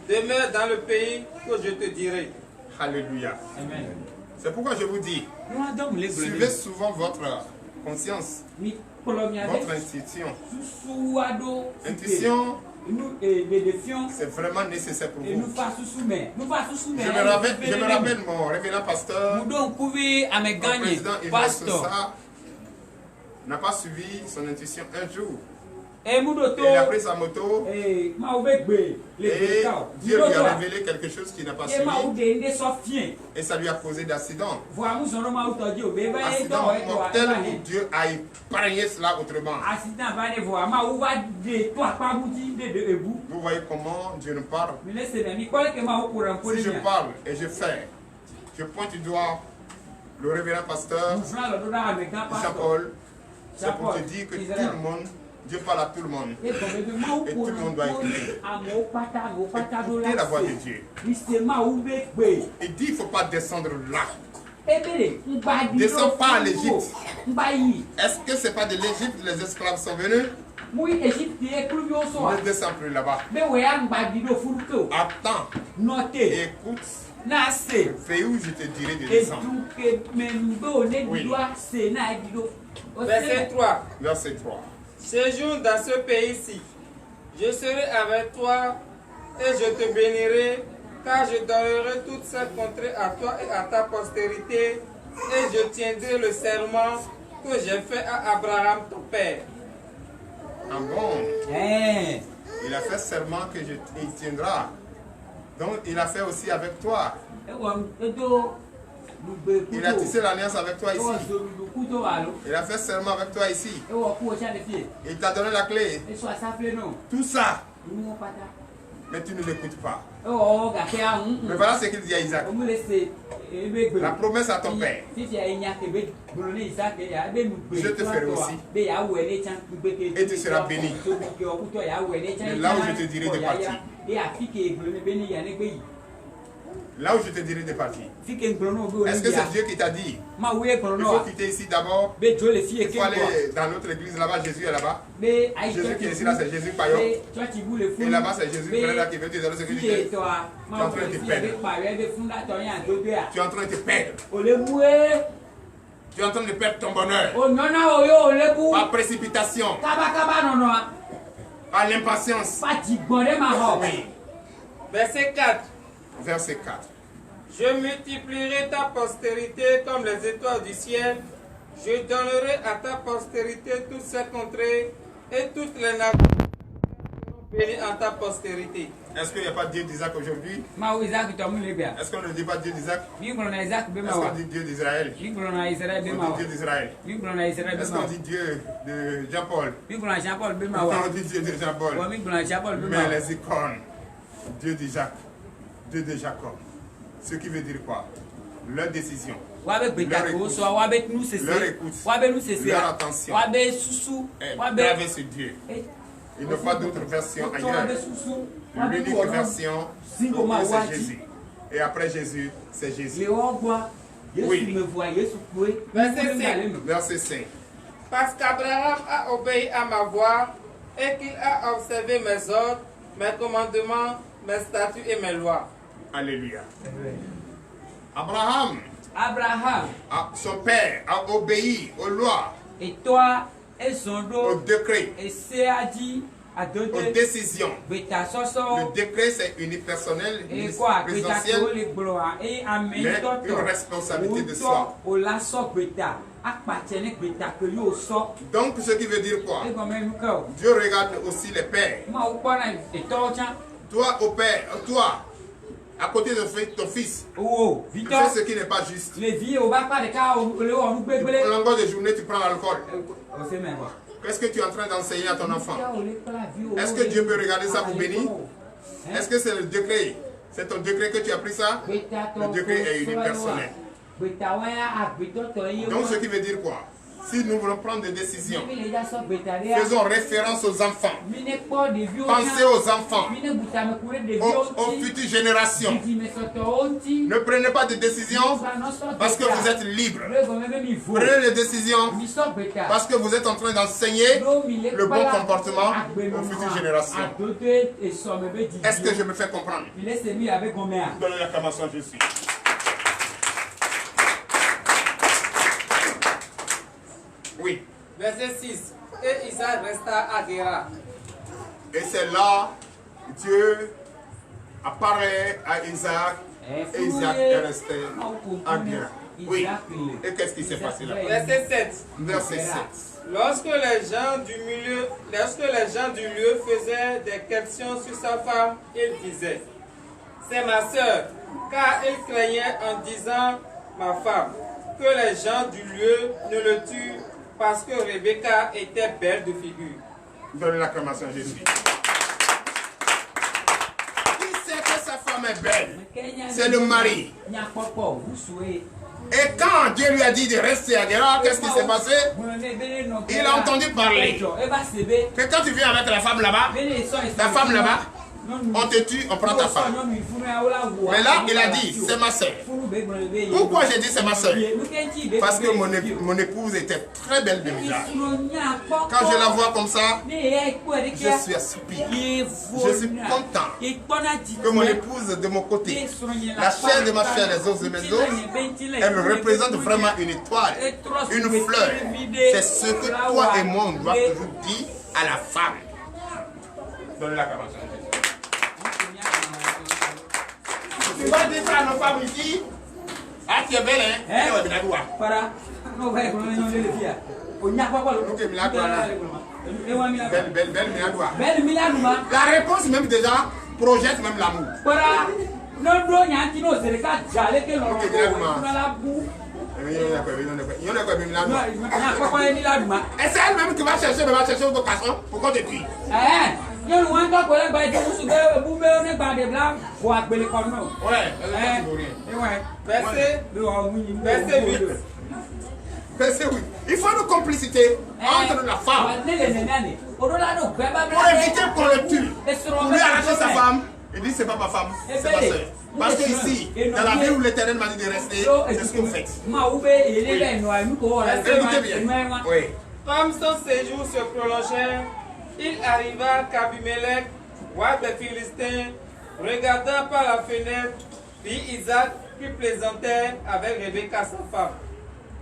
demeure dans le pays que je te dirai. Alléluia. Amen. C'est pourquoi je vous dis, suivez souvent votre conscience, votre intuition. Intuition, c'est vraiment nécessaire pour vous. Je me rappelle mon révérend pasteur, mon président Yves Sosa n'a pas suivi son intuition un jour. Il a pris sa moto et Dieu lui a révélé quelque chose qu'il n'a pas suivi et ça lui a causé d'accident. Accident mortel où Dieu a épargné cela autrement. Vous voyez comment Dieu nous parle. Si je parle et je fais, je pointe du doigt le révérend pasteur Jean-Paul, c'est pour te dire que tout le monde, Dieu parle à tout le monde. Et tout le monde doit écouter. Écoutez la voix de Dieu. Il dit qu'il ne faut pas descendre là. Descends pas à l'Égypte. Est-ce que ce n'est pas de l'Égypte que les esclaves sont venus? Ne descends plus là-bas. Attends. Écoute. Le pays où je te dirai de descendre. Oui. Verset 3. Verset 3. Séjourne dans ce pays-ci. Je serai avec toi et je te bénirai, car je donnerai toute cette contrée à toi et à ta postérité, et je tiendrai le serment que j'ai fait à Abraham ton père. Ah bon? Il a fait serment que il tiendra. Donc il a fait aussi avec toi. Il a tissé l'alliance avec toi ici. Il a fait serment avec toi ici. Il t'a donné la clé. Tout ça. Mais tu ne l'écoutes pas. Mais voilà ce qu'il dit à Isaac. La promesse à ton père. Je te ferai aussi. Et tu seras béni. Mais là où je te dirai de partir. Là où je te dirai de partir. Est-ce que c'est Dieu qui t'a dit? Il faut quitter ici d'abord. Il faut aller dans notre église là-bas. Jésus est là-bas. Jésus qui est ici là, c'est Jésus Payon. Et là-bas, c'est Jésus Frère qui veut te donner ce que tu fais. Tu es en train de te perdre. Tu es en train de te perdre. Tu es en train de perdre ton bonheur. Par précipitation. Par l'impatience. Oui. Verset 4. Verset 4. Je multiplierai ta postérité comme les étoiles du ciel. Je donnerai à ta postérité toutes ces contrées et toutes les nations seront bénies en ta postérité. Est-ce qu'il n'y a pas Dieu d'Isaac aujourd'hui? Est-ce qu'on ne dit pas Dieu d'Isaac? Est-ce qu'on dit Dieu d'Israël? On dit Dieu d'Israël. Est-ce qu'on dit Dieu de Jean-Paul? On dit Dieu de Jean-Paul. Mais les icônes, Dieu d'Isaac, Dieu de Jacob. Ce qui veut dire quoi? Leur décision, leur écoute, leur attention est gravée sur Dieu. Il n'y a pas d'autre version ailleurs. L'unique version, c'est Jésus. Et après Jésus, c'est Jésus. Oui. Verset 5. Parce qu'Abraham a obéi à ma voix et qu'il a observé mes ordres, mes commandements, mes statuts et mes lois. Alléluia. Abraham, son père, a obéi aux lois, aux décrets, aux décisions. Le décret, c'est unipersonnel, présidentiel, mais une responsabilité de soi. Donc, ce qui veut dire quoi? Dieu regarde aussi les pères. Toi, au père, toi, à côté de ton fils, tu fais ce qui n'est pas juste. Au longueur de journée, tu prends l'alcool. Qu'est-ce que tu es en train d'enseigner à ton enfant? Est-ce que Dieu peut regarder ça pour bénir? Est-ce que c'est le décret? C'est ton décret que tu as pris ça? Le décret est unipersonnel. Donc ce qui veut dire quoi? Si nous voulons prendre des décisions, faisons référence aux enfants. Pensez aux enfants, aux futures générations. Ne prenez pas de décisions parce que vous êtes libre. Prenez des décisions parce que vous êtes en train d'enseigner le bon comportement aux futures générations. Est-ce que je me fais comprendre? Donnez l'acclamation, je suis. Oui. Verset 6. Et Isaac resta à Guéra. Et c'est là Dieu apparaît à Isaac et Isaac est resté à Guéra. Oui. Et qu'est-ce qui s'est passé là? Verset 7. Verset 7. Lorsque les gens du lieu faisaient des questions sur sa femme, ils disaient: c'est ma sœur, car ils craignaient en disant ma femme, que les gens du lieu ne le tuent parce que Rebecca était belle de figure. Donnez l'acclamation à Jésus. Qui sait que sa femme est belle? C'est le mari. Et quand Dieu lui a dit de rester à Guéra, qu'est-ce qui s'est passé? Il a entendu parler que quand tu viens avec la femme là-bas, ta femme là-bas, on te tue, on prend ta femme. Mais là, il a dit, c'est ma soeur. Pourquoi j'ai dit c'est ma soeur? Parce que mon épouse était très belle de visage. Quand je la vois comme ça, je suis assoupi. Je suis content que mon épouse de mon côté, la chair de ma chair, les os de mes os, elle représente vraiment une étoile, une fleur. C'est ce que toi et moi, on doit toujours dire à la femme. Donne la caméra. Tu vas dire ça à nos femmes ici. Ah, tu es belle, hein? Belle, la réponse même déjà projette même l'amour. Et c'est elle-même qui va chercher votre casson pour qu'on te tue. Verset 8. Il faut une complicité entre la femme. Pour éviter qu'on le tue, pour lui arracher sa femme, Il dit c'est pas ma femme, c'est ma soeur. Parce que ici, dans la ville où l'Éternel m'a dit de rester, c'est ce que vous faites. Écoutez bien. Oui. Comme son séjour se prolongeait, il arriva qu'Abimelech, roi des Philistins, regardant par la fenêtre, vit Isaac qui plaisantait avec Rebecca sa femme.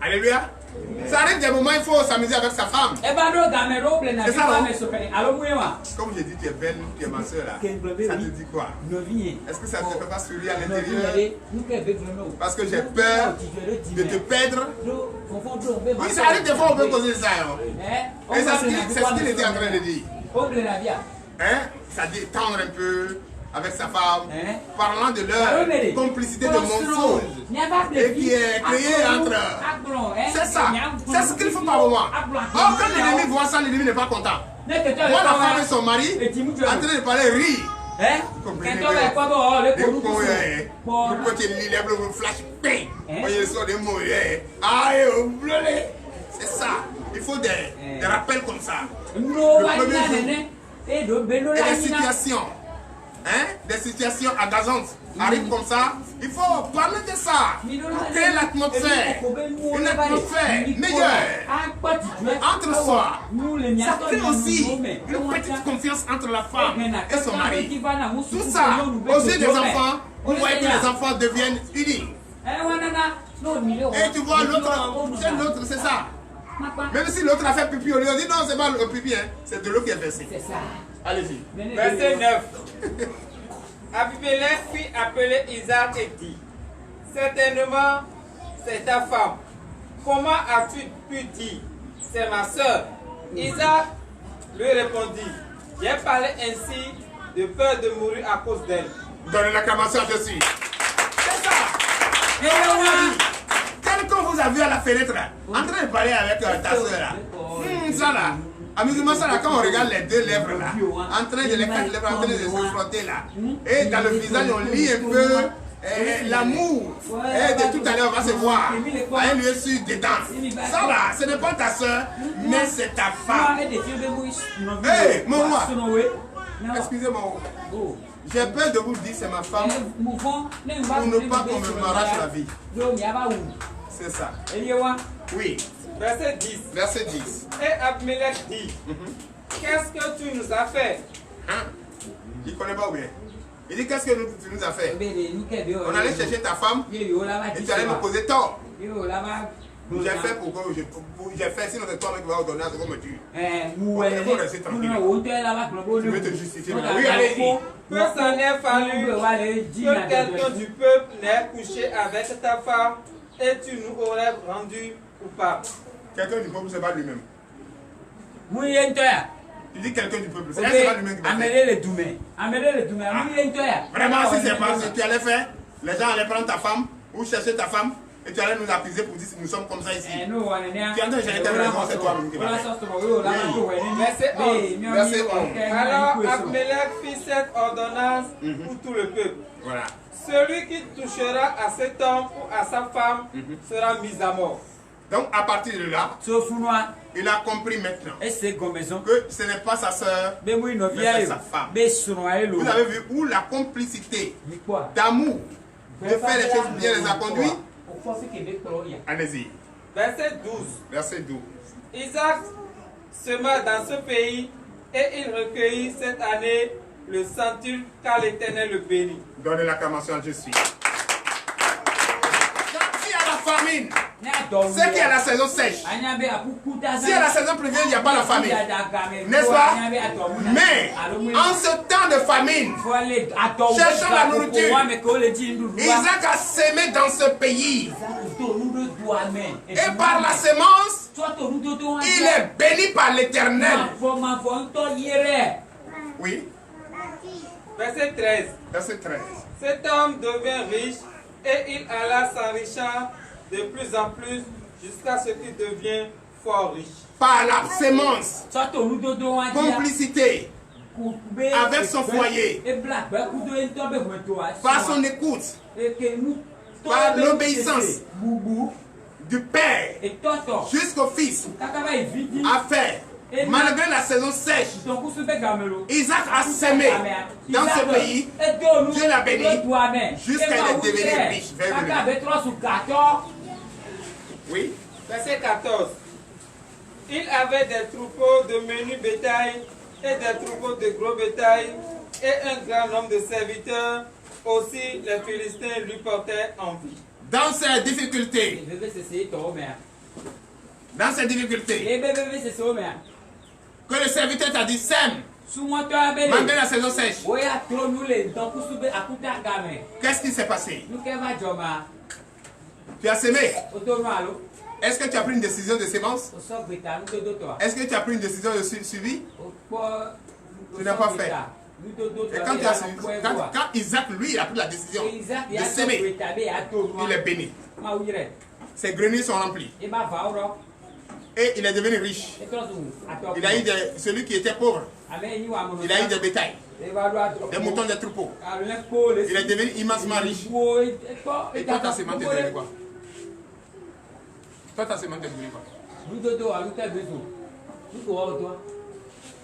Alléluia. Ça arrive des moments, il faut s'amuser avec sa femme. C'est ça, non? Comme j'ai dit, tu es belle, tu es ma soeur là. Ça te dit quoi? Est-ce que ça ne te fait pas sourire à l'intérieur? Parce que j'ai peur de te perdre. Oui, ça arrive des fois, on peut causer ça. Et c'est ce qu'il était en train de dire. Hein? Ça dit tendre un peu avec sa femme, parlant de leur complicité de mensonge et qui est créée entre eux. C'est ça, c'est ce qu'il faut par moment. Or, quand l'ennemi voit ça, l'ennemi n'est pas content. Moi, la femme et son mari, en train de parler, rire. Comprenez le côté lilèbre, le flash, voyez ça, des mots, c'est ça, il faut des rappels comme ça. Le premier jour, et des situations. Des situations agaçantes arrivent comme ça, il faut parler de ça pour créer l'atmosphère, une atmosphère meilleure entre soi. Ça crée aussi une petite confiance entre la femme et son mari. Tout ça, aux yeux des enfants, vous voyez que les enfants deviennent unis. Et tu vois l'autre, c'est ça. Même si l'autre a fait pipi, on lui dit non, c'est pas le pipi, c'est de l'eau qui est versée. Allez-y. Verset 9. Abimelech fit appeler Isaac et dit, certainement, c'est ta femme. Comment as-tu pu dire, c'est ma soeur? Isaac lui répondit, j'ai parlé ainsi de peur de mourir à cause d'elle. Donnez l'acclamation à Jésus. C'est ça. Quelqu'un vous a vu à la fenêtre là, en train de parler avec ta soeur là. Ça là. Amusement ça là, quand on regarde les deux lèvres là, en train de les quatre lèvres en train de se frotter là, et dans le visage on lit un peu l'amour, de tout à l'heure on va se voir, à un lieu sûr dedans. Ça là, ce n'est pas ta soeur, mais c'est ta femme. Hey, mon roi, excusez-moi, j'ai peur de vous dire c'est ma femme, pour ne pas qu'on m'arrache la vie. C'est ça. Oui. Verset 10. Verset 10. Et Abimelech dit, qu'est-ce que tu nous as fait? Il ne connaît pas bien. Il dit, qu'est-ce que tu nous as fait? On allait chercher ta femme et tu allais me poser tort. J'ai fait pourquoi j'ai fait, sinon c'est toi qui vas ordonner à ce qu'on me tue. Il faut rester tranquille. Tu veux te justifier. Oui, allez-y. Que s'en est fallu que quelqu'un du peuple n'ait couché avec ta femme et tu nous aurais rendu coupable. Quelqu'un du peuple, c'est pas lui-même. Tu dis quelqu'un du peuple, c'est pas lui-même qui va faire. Vraiment, si c'est pas ce que tu allais faire, les gens allaient prendre ta femme ou chercher ta femme et tu allais nous accuser pour dire que nous sommes comme ça ici. Tu entends, j'ai été raison, c'est toi-même qui va faire. Verset 11. Alors Abimelech fit cette ordonnance pour tout le peuple. Voilà. Celui qui touchera à cet homme ou à sa femme sera mis à mort. Donc à partir de là, il a compris maintenant que ce n'est pas sa soeur, mais c'est sa femme. Vous avez vu où la complicité d'amour de faire les choses bien les a conduits. Allez-y. Verset 12. Verset 12. Isaac sema dans ce pays et il recueillit cette année le centuple car l'Éternel le bénit. Donnez l'acclamation à Jésus. Quand il y a la famine, c'est qu'il y a la saison sèche. Si à la saison pluvieuse, il n'y a pas la famine. N'est-ce pas? Mais en ce temps de famine, cherchant la nourriture, Isaac a semé dans ce pays. Et par la semence, il est béni par l'Éternel. Oui. Verset 13. Verset 13. Cet homme devint riche et il alla s'enrichant de plus en plus jusqu'à ce qu'il devienne fort riche. Par la semence, complicité avec son foyer, par son écoute, par l'obéissance du Père jusqu'au Fils, a fait Malgré la saison sèche, Isaac a semé dans ce pays. Dieu l'a béni jusqu'à devenir riche. Oui. Verset 14. Il avait des troupeaux de menu bétail et des troupeaux de gros bétail et un grand nombre de serviteurs. Aussi les Philistins lui portaient envie. Dans ces difficultés, que le serviteur t'a dit sème, malgré la saison sèche, qu'est-ce qui s'est passé? Tu as semé. Est-ce que tu as pris une décision de sémence? Est-ce que tu as pris une décision de suivi? Tu n'as pas fait. Et quand, quand Isaac, lui, a pris la décision de s'aimer, il est béni. Ses greniers sont remplis. Et il est devenu riche. Il a eu celui qui était pauvre. Il a eu des bétails, des moutons, des troupeaux. Il est devenu immensement riche. Et toi, ta sémence est devenue quoi? Toi, ta sémence est devenue quoi?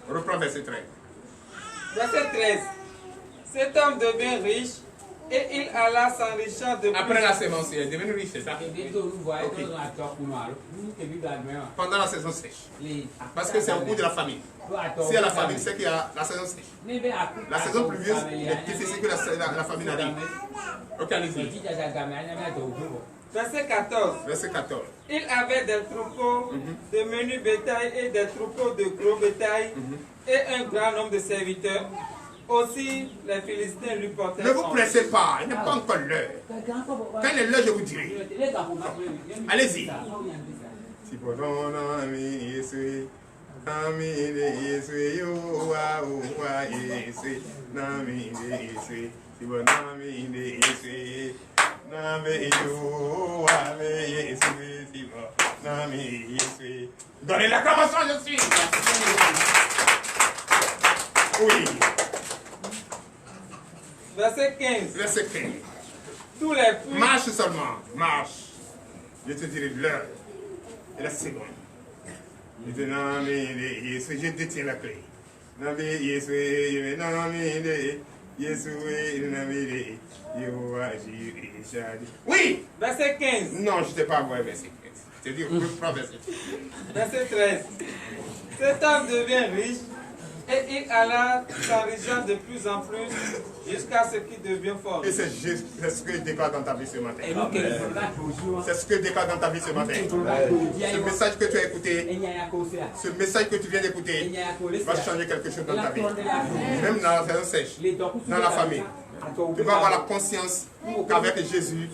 Reprends verset 13. Verset 13. Cet homme devient riche et il alla s'enrichir de plus. Après la sémence, il est devenu riche, c'est ça? Okay. Pendant la saison sèche. Parce que c'est au bout de la famine. Si à la famine, c'est qu'il y a la saison sèche. La saison pluvieuse est difficile que la famine arrive. Ok, allez-y. Verset 14. Verset 14. Il avait des troupeaux de menu bétail et des troupeaux de gros bétail et un grand nombre de serviteurs. Aussi, les Philistins lui portaient. Ne vous pressez pas, il n'est pas encore l'heure. Quand il est l'heure, je vous dirai. Allez-y. Donnez l'acclamation, je suis. Oui. Verset 15. Verset 15. Tous les fruits. Marche seulement, marche. Je te dirai l'heure et la seconde. Je détiens la clé. Oui. Verset 15. Non, je ne t'ai pas envoyé verset 15. Je te dis, reprends verset 15. Verset 13. Cet homme devient riche et il alla s'enrichir de plus en plus jusqu'à ce qu'il devient fort. Et c'est ce que je déclare dans ta vie ce matin. C'est ce que je déclare dans ta vie ce matin. Ce message que tu as écouté, ce message que tu viens d'écouter, va changer quelque chose dans ta vie. Même dans la saison sèche, dans la famille. Tu vas avoir la conscience qu'avec Jésus,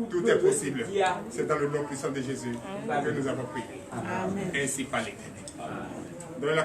tout est possible. C'est dans le nom puissant de Jésus que nous avons prié. Ainsi par l'Éternel. Donnez la